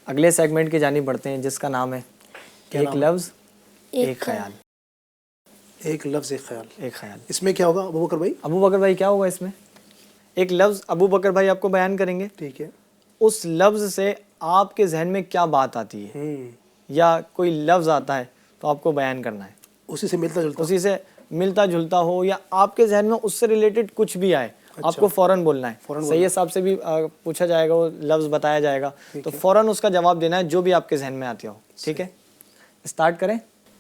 اگلے سیگمنٹ کی جانب بڑھتے ہیں جس کا نام ہے ایک لفظ ایک خیال. ایک لفظ ایک خیال. ایک خیال. اس میں کیا ہوگا ابو بکر بھائی؟ ابو بکر بھائی کیا ہوگا اس میں؟ ایک لفظ ابو بکر بھائی آپ کو بیان کریں گے. ٹھیک ہے. اس لفظ سے آپ کے ذہن میں کیا بات آتی ہے یا کوئی لفظ آتا ہے تو آپ کو بیان کرنا ہے. اسی سے ملتا جلتا ہو یا آپ کے ذہن میں اس سے ریلیٹڈ کچھ بھی آئے آپ کو فوراً بولنا ہے. سید صاحب سے بھی پوچھا جائے گا، وہ لفظ بتایا جائے گا تو فوراً اس کا جواب دینا ہے جو بھی آپ کے ذہن میں آتی ہو. ٹھیک ہے اسٹارٹ کریں.